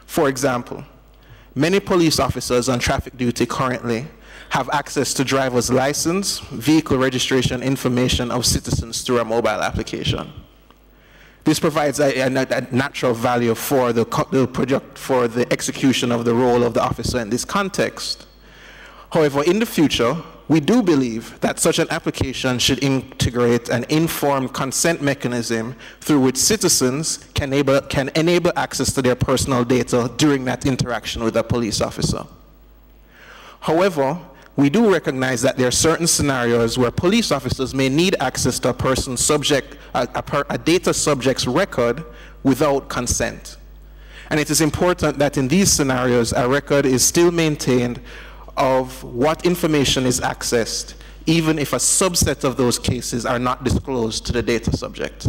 For example, many police officers on traffic duty currently have access to driver's license, vehicle registration information of citizens through a mobile application. This provides a natural value for the execution of the role of the officer in this context. However, in the future, we do believe that such an application should integrate an informed consent mechanism through which citizens can enable access to their personal data during that interaction with a police officer. However, we do recognize that there are certain scenarios where police officers may need access to a data subject's record without consent. And it is important that in these scenarios, a record is still maintained of what information is accessed, even if a subset of those cases are not disclosed to the data subject.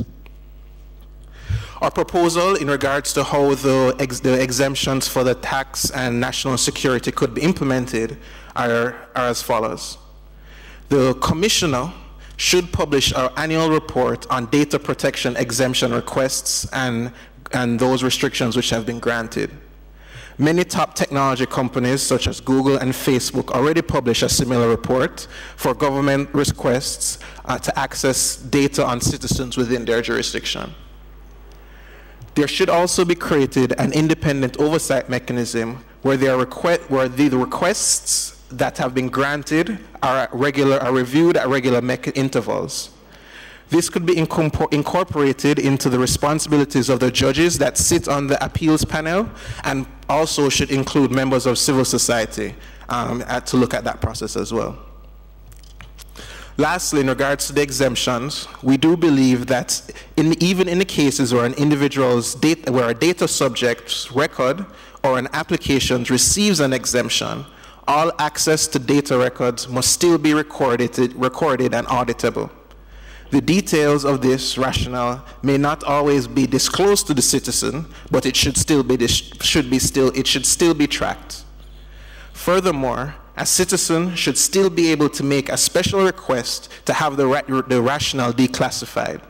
Our proposal in regards to how the exemptions for the tax and national security could be implemented are as follows. The Commissioner should publish our annual report on data protection exemption requests and those restrictions which have been granted. Many top technology companies such as Google and Facebook already publish a similar report for government requests to access data on citizens within their jurisdiction. There should also be created an independent oversight mechanism where the requests that have been granted are reviewed at regular intervals. This could be incorporated into the responsibilities of the judges that sit on the appeals panel, and also should include members of civil society to look at that process as well. Lastly, in regards to the exemptions, we do believe that even in the cases where an individual's where a data subject's record or an application receives an exemption, all access to data records must still be recorded and auditable. The details of this rationale may not always be disclosed to the citizen, but it should still be tracked. Furthermore, a citizen should still be able to make a special request to have the rationale declassified.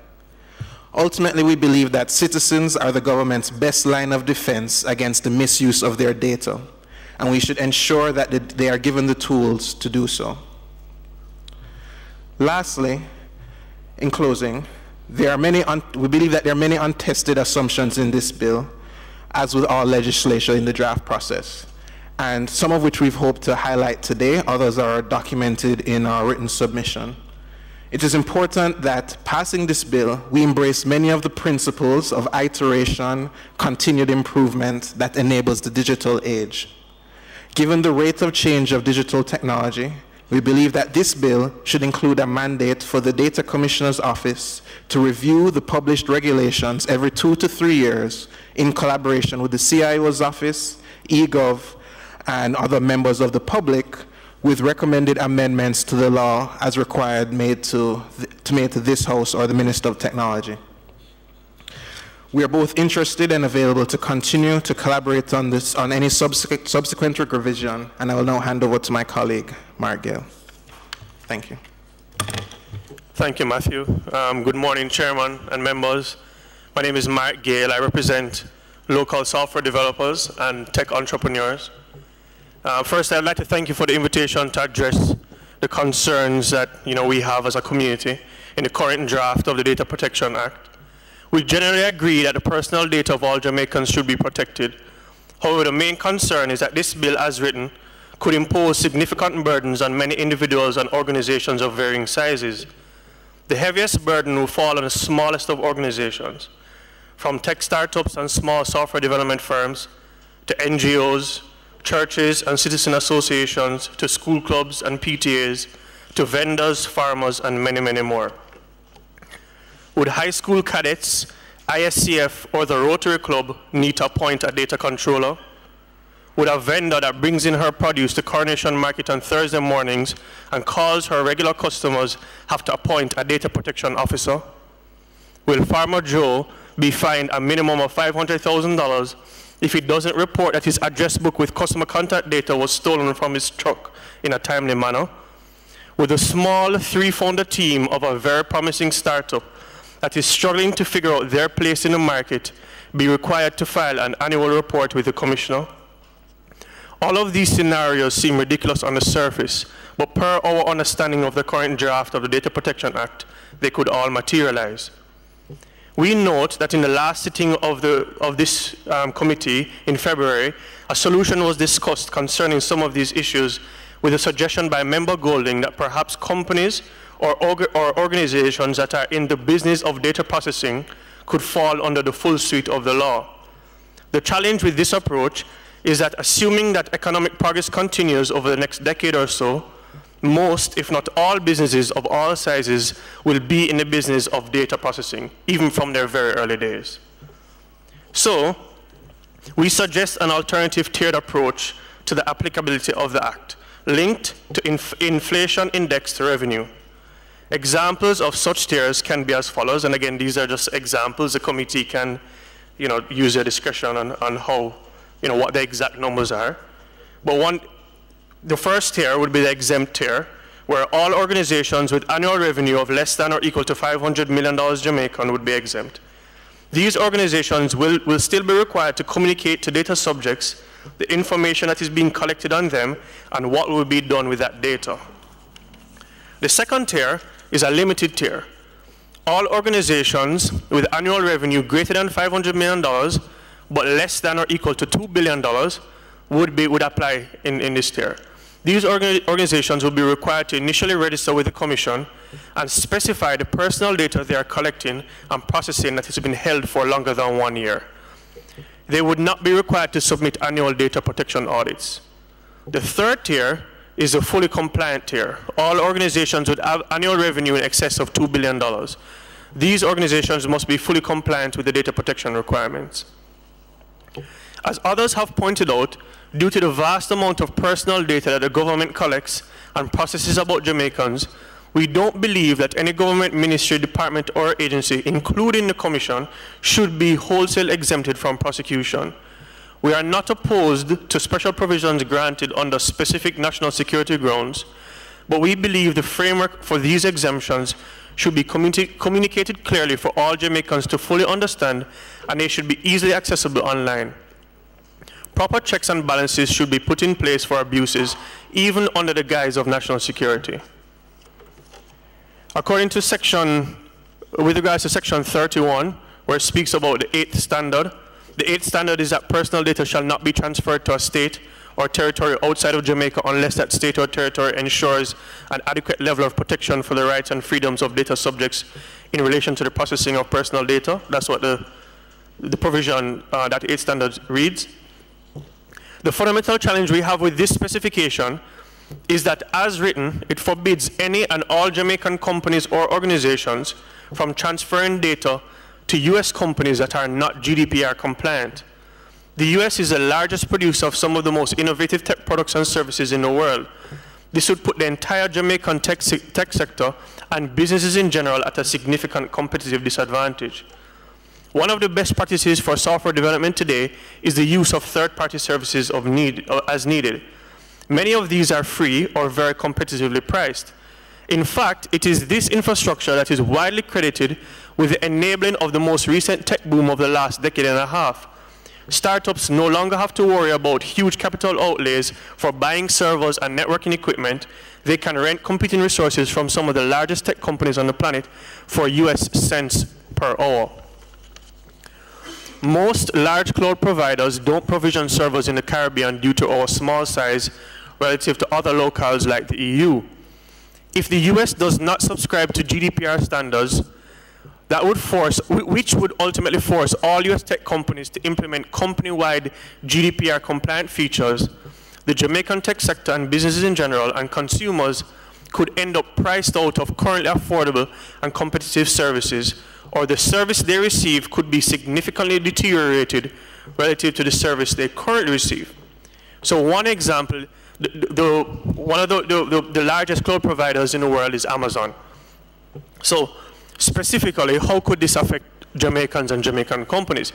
Ultimately, we believe that citizens are the government's best line of defense against the misuse of their data, and we should ensure that they are given the tools to do so. Lastly, in closing, we believe that there are many untested assumptions in this bill, as with all legislation in the draft process, and some of which we've hoped to highlight today, others are documented in our written submission. It is important that passing this bill, we embrace many of the principles of iteration, continued improvement that enables the digital age. Given the rate of change of digital technology, we believe that this bill should include a mandate for the Data Commissioner's Office to review the published regulations every 2 to 3 years in collaboration with the CIO's office, eGov, and other members of the public, with recommended amendments to the law as required made to this House or the Minister of Technology. We are both interested and available to continue to collaborate on this, on any subsequent revision, and I will now hand over to my colleague, Mark Gale. Thank you. Thank you, Matthew. Good morning, Chairman and members. My name is Mark Gale. I represent local software developers and tech entrepreneurs. First, I'd like to thank you for the invitation to address the concerns that we have as a community in the current draft of the Data Protection Act. We generally agree that the personal data of all Jamaicans should be protected. However, the main concern is that this bill, as written, could impose significant burdens on many individuals and organizations of varying sizes. The heaviest burden will fall on the smallest of organizations, from tech startups and small software development firms, to NGOs, churches and citizen associations, to school clubs and PTAs, to vendors, farmers, and many, many more. Would high school cadets, ISCF, or the Rotary Club need to appoint a data controller? Would a vendor that brings in her produce to Coronation Market on Thursday mornings and calls her regular customers have to appoint a data protection officer? Will Farmer Joe be fined a minimum of $500,000 if he doesn't report that his address book with customer contact data was stolen from his truck in a timely manner? Would a small 3-founder team of a very promising startup that is struggling to figure out their place in the market be required to file an annual report with the Commissioner? All of these scenarios seem ridiculous on the surface, but per our understanding of the current draft of the Data Protection Act, they could all materialize. We note that in the last sitting of this committee in February, a solution was discussed concerning some of these issues, with a suggestion by Member Golding that perhaps companies or organizations that are in the business of data processing could fall under the full suite of the law. The challenge with this approach is that, assuming that economic progress continues over the next decade or so, most, if not all, businesses of all sizes will be in the business of data processing, even from their very early days. So, we suggest an alternative tiered approach to the applicability of the Act, linked to inflation-indexed revenue. Examples of such tiers can be as follows, and again, these are just examples. The committee can, use their discretion on how, what the exact numbers are. But the first tier would be the exempt tier, where all organizations with annual revenue of less than or equal to $500 million Jamaican would be exempt. These organizations will still be required to communicate to data subjects the information that is being collected on them, and what will be done with that data. The second tier is a limited tier. All organizations with annual revenue greater than $500 million, but less than or equal to $2 billion would apply in this tier. These organizations will be required to initially register with the Commission and specify the personal data they are collecting and processing that has been held for longer than 1 year. They would not be required to submit annual data protection audits. The third tier is a fully compliant tier. All organizations with annual revenue in excess of $2 billion. These organizations must be fully compliant with the data protection requirements. As others have pointed out, due to the vast amount of personal data that the government collects and processes about Jamaicans, we don't believe that any government ministry, department, or agency, including the Commission, should be wholesale exempted from prosecution. We are not opposed to special provisions granted under specific national security grounds, but we believe the framework for these exemptions should be communicated clearly for all Jamaicans to fully understand, and they should be easily accessible online. Proper checks and balances should be put in place for abuses, even under the guise of national security. According to with regards to section 31, where it speaks about the 8th standard, the 8th standard is that personal data shall not be transferred to a state or territory outside of Jamaica unless that state or territory ensures an adequate level of protection for the rights and freedoms of data subjects in relation to the processing of personal data. That's what the provision, that 8th standard reads. The fundamental challenge we have with this specification is that, as written, it forbids any and all Jamaican companies or organizations from transferring data to US companies that are not GDPR compliant. The US is the largest producer of some of the most innovative tech products and services in the world. This would put the entire Jamaican tech sector and businesses in general at a significant competitive disadvantage. One of the best practices for software development today is the use of third-party services as needed. Many of these are free or very competitively priced. In fact, it is this infrastructure that is widely credited with the enabling of the most recent tech boom of the last decade and a half. Startups no longer have to worry about huge capital outlays for buying servers and networking equipment. They can rent competing resources from some of the largest tech companies on the planet for US cents per hour. Most large cloud providers don't provision servers in the Caribbean due to our small size relative to other locales like the EU. If the US does not subscribe to GDPR standards, which would ultimately force all US tech companies to implement company-wide GDPR compliant features, the Jamaican tech sector and businesses in general and consumers could end up priced out of currently affordable and competitive services, or the service they receive could be significantly deteriorated relative to the service they currently receive. So one example, one of the largest cloud providers in the world is Amazon. So specifically, how could this affect Jamaicans and Jamaican companies?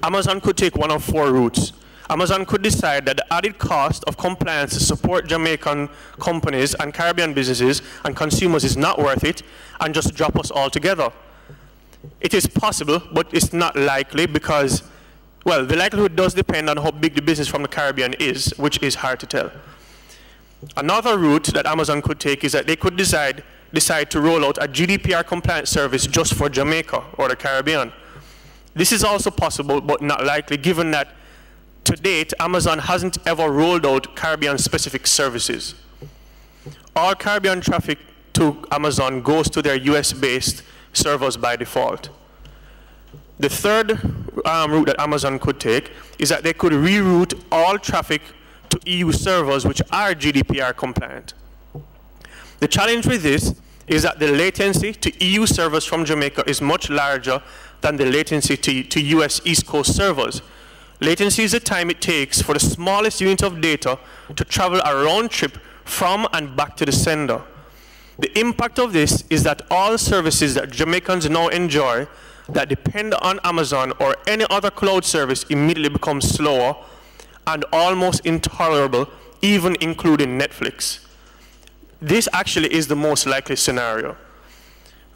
Amazon could take one of 4 routes. Amazon could decide that the added cost of compliance to support Jamaican companies and Caribbean businesses and consumers is not worth it, and just drop us all together. It is possible, but it's not likely because, well, the likelihood does depend on how big the business from the Caribbean is, which is hard to tell. Another route that Amazon could take is that they could decide to roll out a GDPR compliant service just for Jamaica or the Caribbean. This is also possible, but not likely, given that to date, Amazon hasn't ever rolled out Caribbean-specific services. All Caribbean traffic to Amazon goes to their US-based servers by default. The third route that Amazon could take is that they could reroute all traffic to EU servers which are GDPR compliant. The challenge with this is that the latency to EU servers from Jamaica is much larger than the latency to US East Coast servers. Latency is the time it takes for the smallest unit of data to travel a round trip from and back to the sender. The impact of this is that all services that Jamaicans now enjoy that depend on Amazon or any other cloud service immediately become slower and almost intolerable, even including Netflix. This actually is the most likely scenario.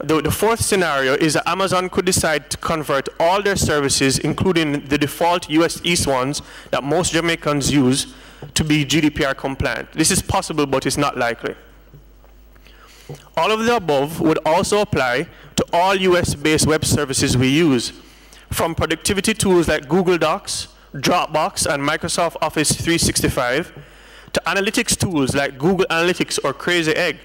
the fourth scenario is that Amazon could decide to convert all their services, including the default US East ones that most Jamaicans use, to be GDPR compliant. This is possible, but it's not likely. All of the above would also apply to all US-based web services we use, from productivity tools like Google Docs, Dropbox, and Microsoft Office 365, to analytics tools like Google Analytics or Crazy Egg,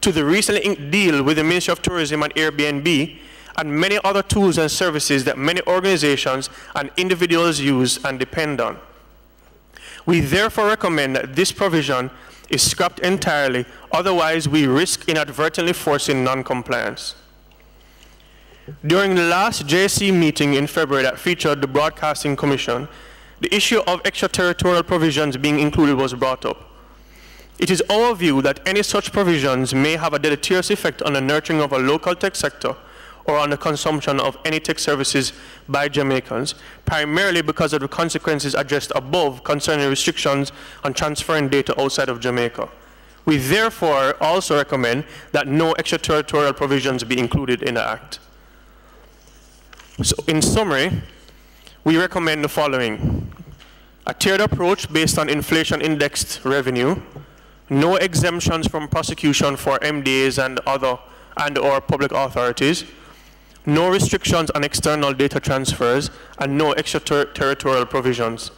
to the recently inked deal with the Ministry of Tourism and Airbnb, and many other tools and services that many organizations and individuals use and depend on. We therefore recommend that this provision is scrapped entirely, otherwise we risk inadvertently forcing non-compliance. During the last JSC meeting in February that featured the Broadcasting Commission, the issue of extraterritorial provisions being included was brought up. It is our view that any such provisions may have a deleterious effect on the nurturing of a local tech sector or on the consumption of any tech services by Jamaicans, primarily because of the consequences addressed above concerning restrictions on transferring data outside of Jamaica. We therefore also recommend that no extraterritorial provisions be included in the Act. So in summary, we recommend the following: a tiered approach based on inflation-indexed revenue, no exemptions from prosecution for MDAs and or public authorities, no restrictions on external data transfers, and no extraterritorial provisions.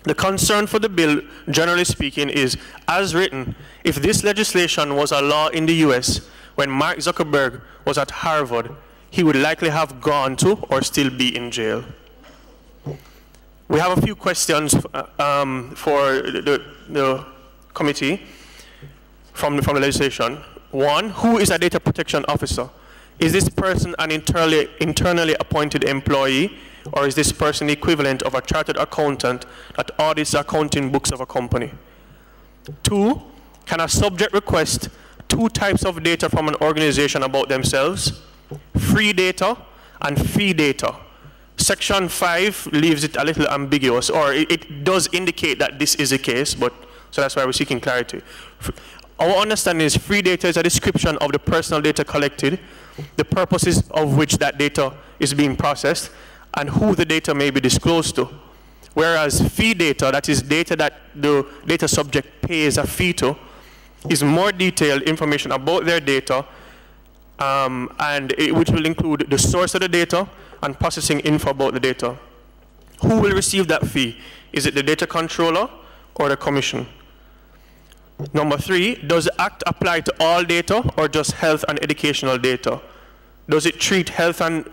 The concern for the bill, generally speaking, is, as written, if this legislation was a law in the US when Mark Zuckerberg was at Harvard, he would likely have gone to or still be in jail. We have a few questions for the committee from the legislation. One, who is a data protection officer? Is this person an internally appointed employee, or is this person the equivalent of a chartered accountant that audits the accounting books of a company? Two, can a subject request two types of data from an organization about themselves? Free data and fee data. Section 5 leaves it a little ambiguous, or it does indicate that this is the case, but so that's why we're seeking clarity. Our understanding is free data is a description of the personal data collected, the purposes of which that data is being processed, and who the data may be disclosed to. Whereas fee data, that is data that the data subject pays a fee to, is more detailed information about their data, which will include the source of the data and processing info about the data. Who will receive that fee? Is it the data controller or the commission? Number 3, does the Act apply to all data or just health and educational data? Does it treat health and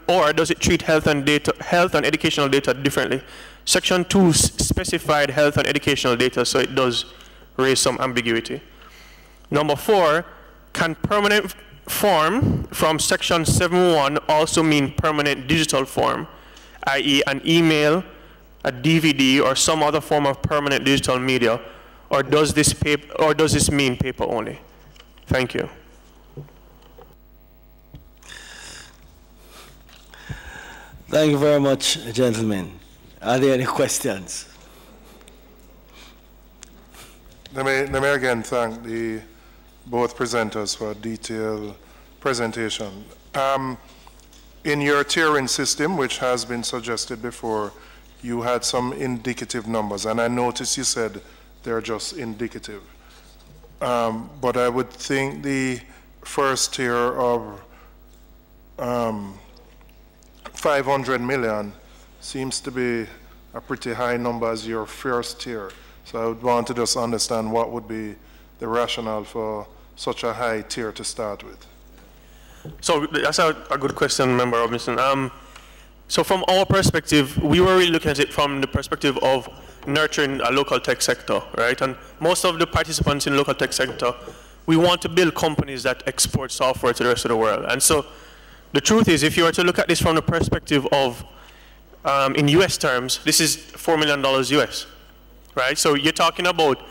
educational data differently? Section 2 specified health and educational data, so it does raise some ambiguity. Number 4, can permanent form from section 7.1 also mean permanent digital form, i.e. an email, a DVD, or some other form of permanent digital media? Or does this mean paper only? Thank you. Thank you very much, gentlemen. Are there any questions? Let me again thank both presenters for a detailed presentation. In your tiering system, which has been suggested before, you had some indicative numbers, and I noticed you said they're just indicative. But I would think the first tier of 500 million seems to be a pretty high number as your first tier. So I would want to just understand what would be the rationale for such a high tier to start with. So that's a good question, Member Robinson. So from our perspective, we were really looking at it from the perspective of nurturing a local tech sector, right? And most of the participants in the local tech sector, we want to build companies that export software to the rest of the world. And so the truth is, if you were to look at this from the perspective of, in US terms, this is $4 million US, right? So you're talking about,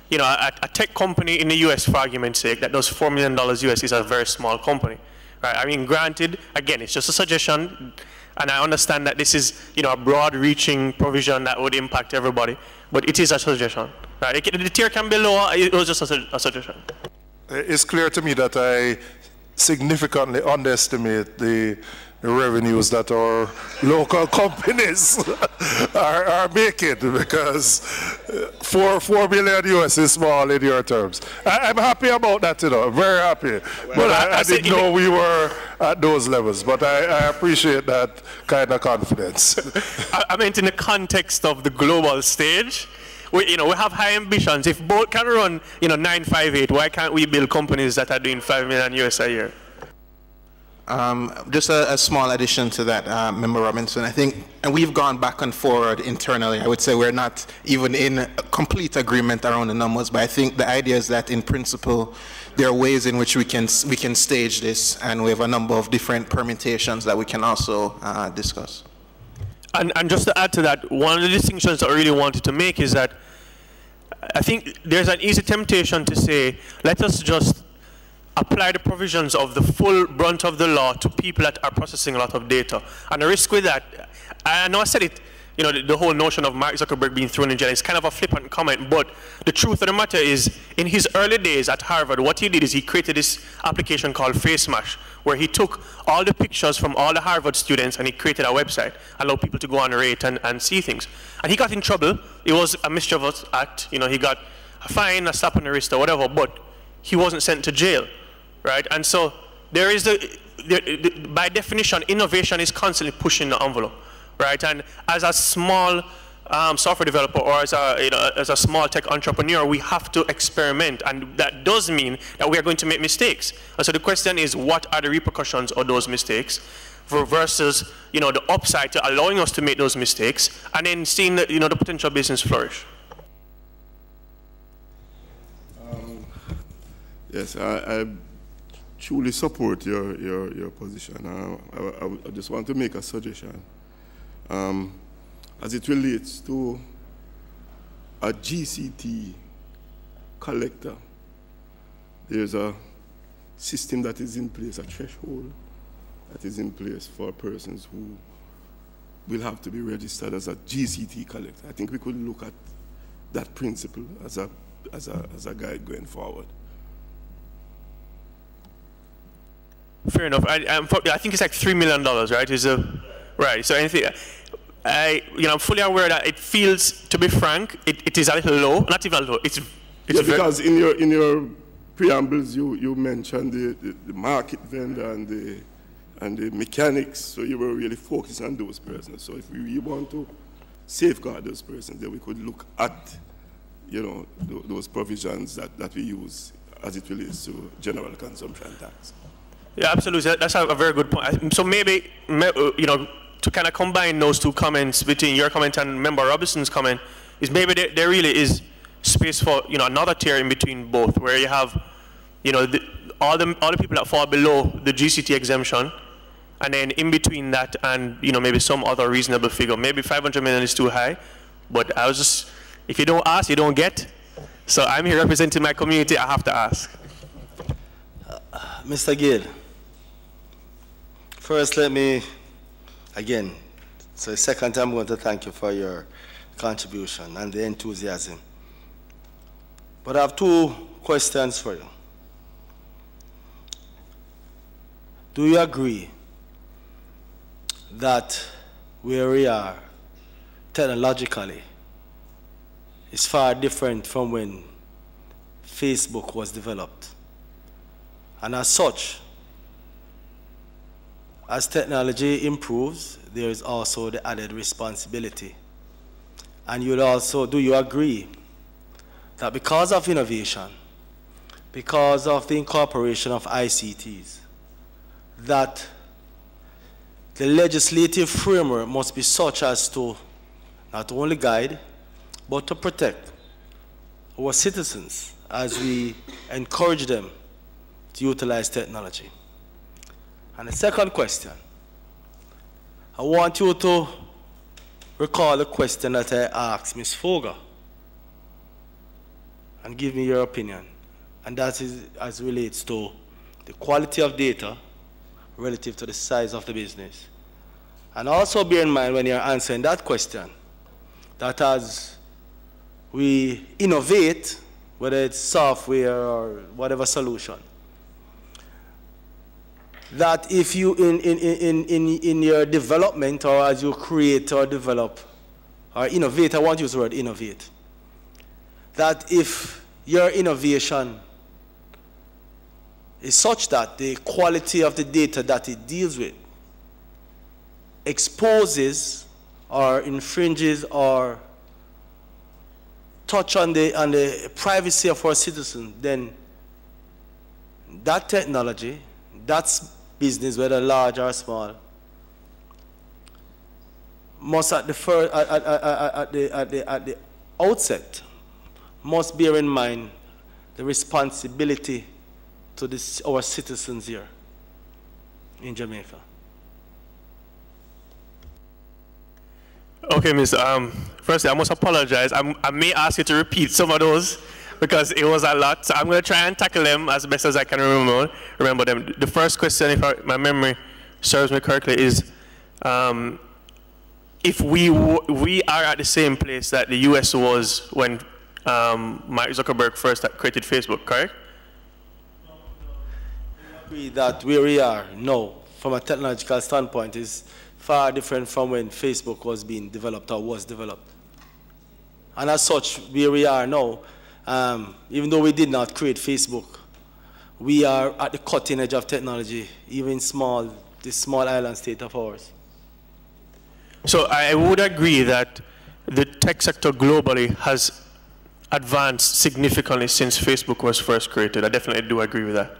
you know, a tech company in the US, for argument's sake, that does $4 million US is a very small company, right? I mean, granted, again, it's just a suggestion, and I understand that this is, you know, a broad-reaching provision that would impact everybody, but it is a suggestion, right? The tier can be lower, it was just a suggestion. It's clear to me that I significantly underestimate the revenues that our local companies are making, because 4 billion US is small in your terms. I'm happy about that, very happy. But I didn't know we were at those levels, but I appreciate that kind of confidence. I meant in the context of the global stage. We have high ambitions. If both can run, 958, why can't we build companies that are doing 5 million US a year? Just a small addition to that, Member Robinson. I think, and we've gone back and forward internally. I would say we're not even in complete agreement around the numbers, but I think the idea is that in principle, there are ways in which we can stage this, and we have a number of different permutations that we can also discuss. And just to add to that, one of the distinctions that I really wanted to make is that I think there's an easy temptation to say, let us just apply the provisions of the full brunt of the law to people that are processing a lot of data. And the risk with that, I know I said it, the whole notion of Mark Zuckerberg being thrown in jail is kind of a flippant comment, but the truth of the matter is, in his early days at Harvard, what he did is he created this application called FaceMash, where he took all the pictures from all the Harvard students and he created a website, allowed people to go and rate and see things. And he got in trouble. It was a mischievous act. He got a fine, a slap on the wrist or whatever, but he wasn't sent to jail, right? And so there is by definition, innovation is constantly pushing the envelope, right? And as a small software developer or as a small tech entrepreneur, we have to experiment, and that does mean that we are going to make mistakes. And so the question is, what are the repercussions of those mistakes versus the upside to allowing us to make those mistakes and then seeing the potential business flourish? Yes, I truly support your position. I just want to make a suggestion. As it relates to a GCT collector, there's a system that is in place, a threshold that is in place for persons who will have to be registered as a GCT collector. I think we could look at that principle as a guide going forward. Fair enough. I think it's like $3 million, right? Right. So anything. I'm fully aware that it feels, to be frank, it is a little low. Not even a little. It's yeah, because in your preambles you mentioned the market vendor and the mechanics, so you were really focused on those persons. So if we want to safeguard those persons, then we could look at those provisions that we use as it relates to general consumption tax. Yeah, absolutely. That's a very good point. So maybe to kind of combine those two comments between your comment and Member Robinson's comment is maybe there really is space for another tier in between both, where you have all the people that fall below the GCT exemption, and then in between that and maybe some other reasonable figure. Maybe 500 million is too high, but if you don't ask, you don't get. So I'm here representing my community. I have to ask. Mr. Gill, first let me again, so the second time I'm going to thank you for your contribution and the enthusiasm. But I have two questions for you. Do you agree that where we are technologically is far different from when Facebook was developed? And as such, as technology improves, there is also the added responsibility. And do you agree that because of innovation, because of the incorporation of ICTs, that the legislative framework must be such as to not only guide, but to protect our citizens as we encourage them to utilize technology? And the second question, I want you to recall a question that I asked Ms. Fogel and give me your opinion. And that is as relates to the quality of data relative to the size of the business. And also bear in mind when you're answering that question, that as we innovate, whether it's software or whatever solution, that if you, in your development or as you create or develop or innovate, I want to use the word innovate, that if your innovation is such that the quality of the data that it deals with exposes or infringes or touch on the privacy of our citizens, then that technology, that's business, whether large or small, must at the outset must bear in mind the responsibility to our citizens here in Jamaica. Okay, Mr. Firstly, I must apologize. I may ask you to repeat some of those because it was a lot. So I'm going to try and tackle them as best as I can remember them. The first question, if my memory serves me correctly, is if we are at the same place that the US was when Mark Zuckerberg first created Facebook, correct? That where we are now, from a technological standpoint, is far different from when Facebook was being developed or was developed. And as such, where we are now, even though we did not create Facebook, we are at the cutting edge of technology, even this small island state of ours. So I would agree that the tech sector globally has advanced significantly since Facebook was first created. I definitely do agree with that.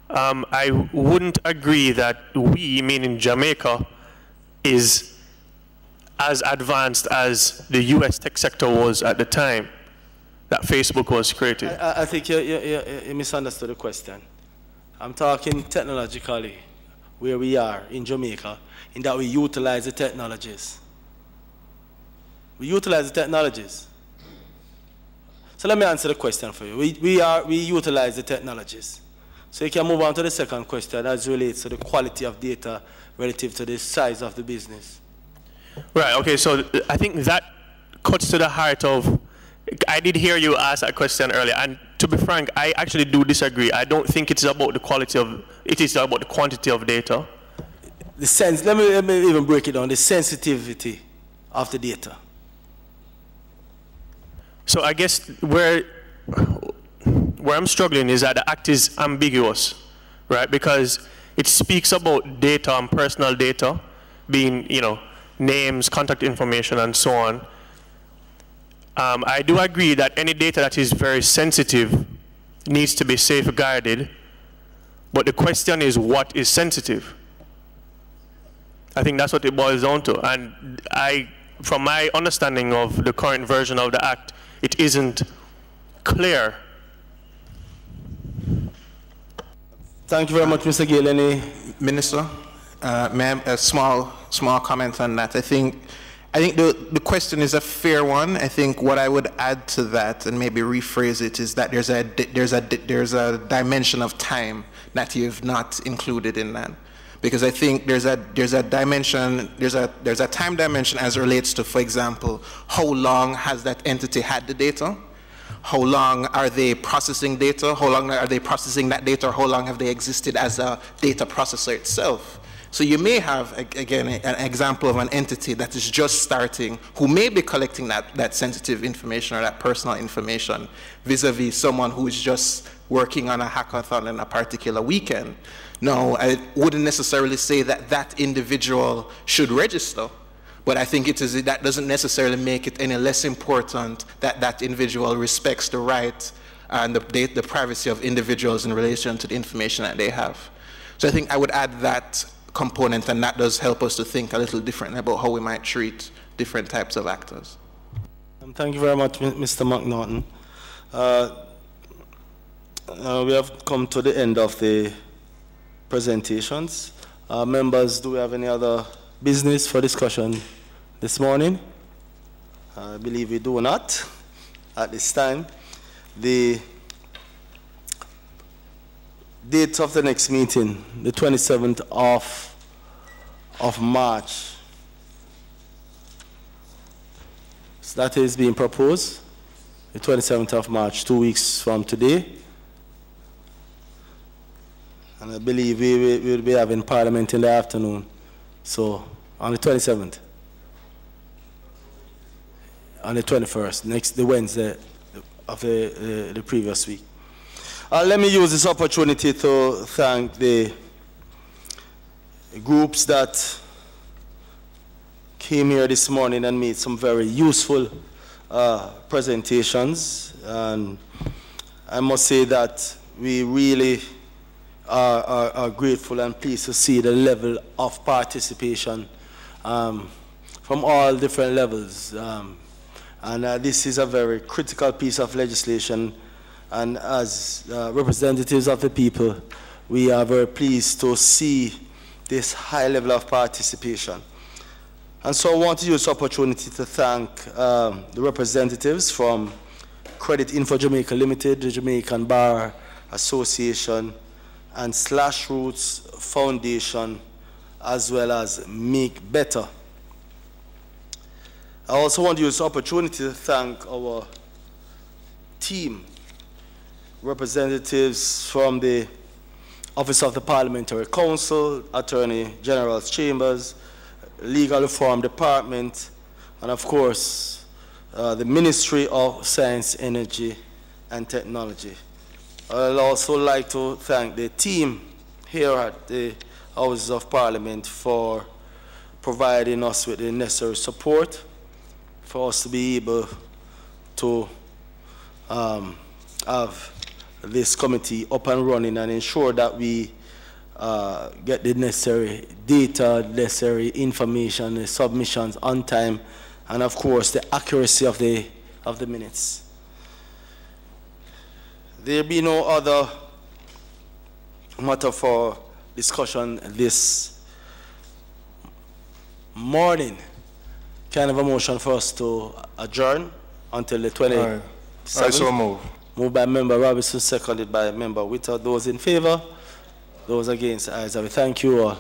I wouldn't agree that we, meaning Jamaica, is as advanced as the US tech sector was at the time that Facebook was created. I think you misunderstood the question. I'm talking technologically, where we are in Jamaica, in that we utilize the technologies. We utilize the technologies. So let me answer the question for you. We utilize the technologies. So you can move on to the second question as relates to the quality of data relative to the size of the business. Right, okay, so I think that cuts to the heart of, I did hear you ask that question earlier, and to be frank, I actually do disagree. I don't think it's about the quality of, it is about the quantity of data. The sense, let me even break it down, the sensitivity of the data. So I guess where I'm struggling is that the act is ambiguous, right? Because it speaks about data and personal data, being, names, contact information, and so on. I do agree that any data that is very sensitive needs to be safeguarded, but the question is, what is sensitive? I think that's what it boils down to. And from my understanding of the current version of the Act, it isn't clear. Thank you very much, Mr. Gale. Any Minister, may I have a small comment on that? I think the question is a fair one. I think what I would add to that and maybe rephrase it is that there's a dimension of time that you've not included in that. Because I think there's a time dimension as it relates to, for example, how long has that entity had the data? How long are they processing data? How long are they processing that data? Or how long have they existed as a data processor itself? So you may have, again, an example of an entity that is just starting, who may be collecting that sensitive information or that personal information vis-a-vis someone who is just working on a hackathon in a particular weekend. No, I wouldn't necessarily say that that individual should register, but I think that doesn't necessarily make it any less important that that individual respects the right and the privacy of individuals in relation to the information that they have. So I think I would add that component, and that does help us to think a little differently about how we might treat different types of actors. Thank you very much, Mr. McNaughton. We have come to the end of the presentations. Members, do we have any other business for discussion this morning? I believe we do not at this time. The date of the next meeting, the 27th of March. So that is being proposed, the 27th of March, 2 weeks from today. And I believe we will be having Parliament in the afternoon. So, on the 27th. On the 21st, the Wednesday of the previous week. Let me use this opportunity to thank the groups that came here this morning and made some very useful presentations. And I must say that we really are grateful and pleased to see the level of participation from all different levels. This is a very critical piece of legislation, and as representatives of the people, we are very pleased to see this high level of participation. And so I want to use this opportunity to thank the representatives from Credit Info Jamaica Limited, the Jamaican Bar Association, and Slash Roots Foundation, as well as Make Better. I also want to use this opportunity to thank our team, representatives from the Office of the Parliamentary Council, Attorney General's Chambers, Legal Reform Department, and of course, the Ministry of Science, Energy, and Technology. I'd also like to thank the team here at the Houses of Parliament for providing us with the necessary support for us to be able to have this committee up and running and ensure that we get the necessary data, necessary information, the submissions on time, and of course the accuracy of the minutes. There be no other matter for discussion this morning. Kind of a motion for us to adjourn until the 27th. I so move. Moved by Member Robinson, seconded by Member Witter. Those in favor? Those against? Ayes have it. Thank you all.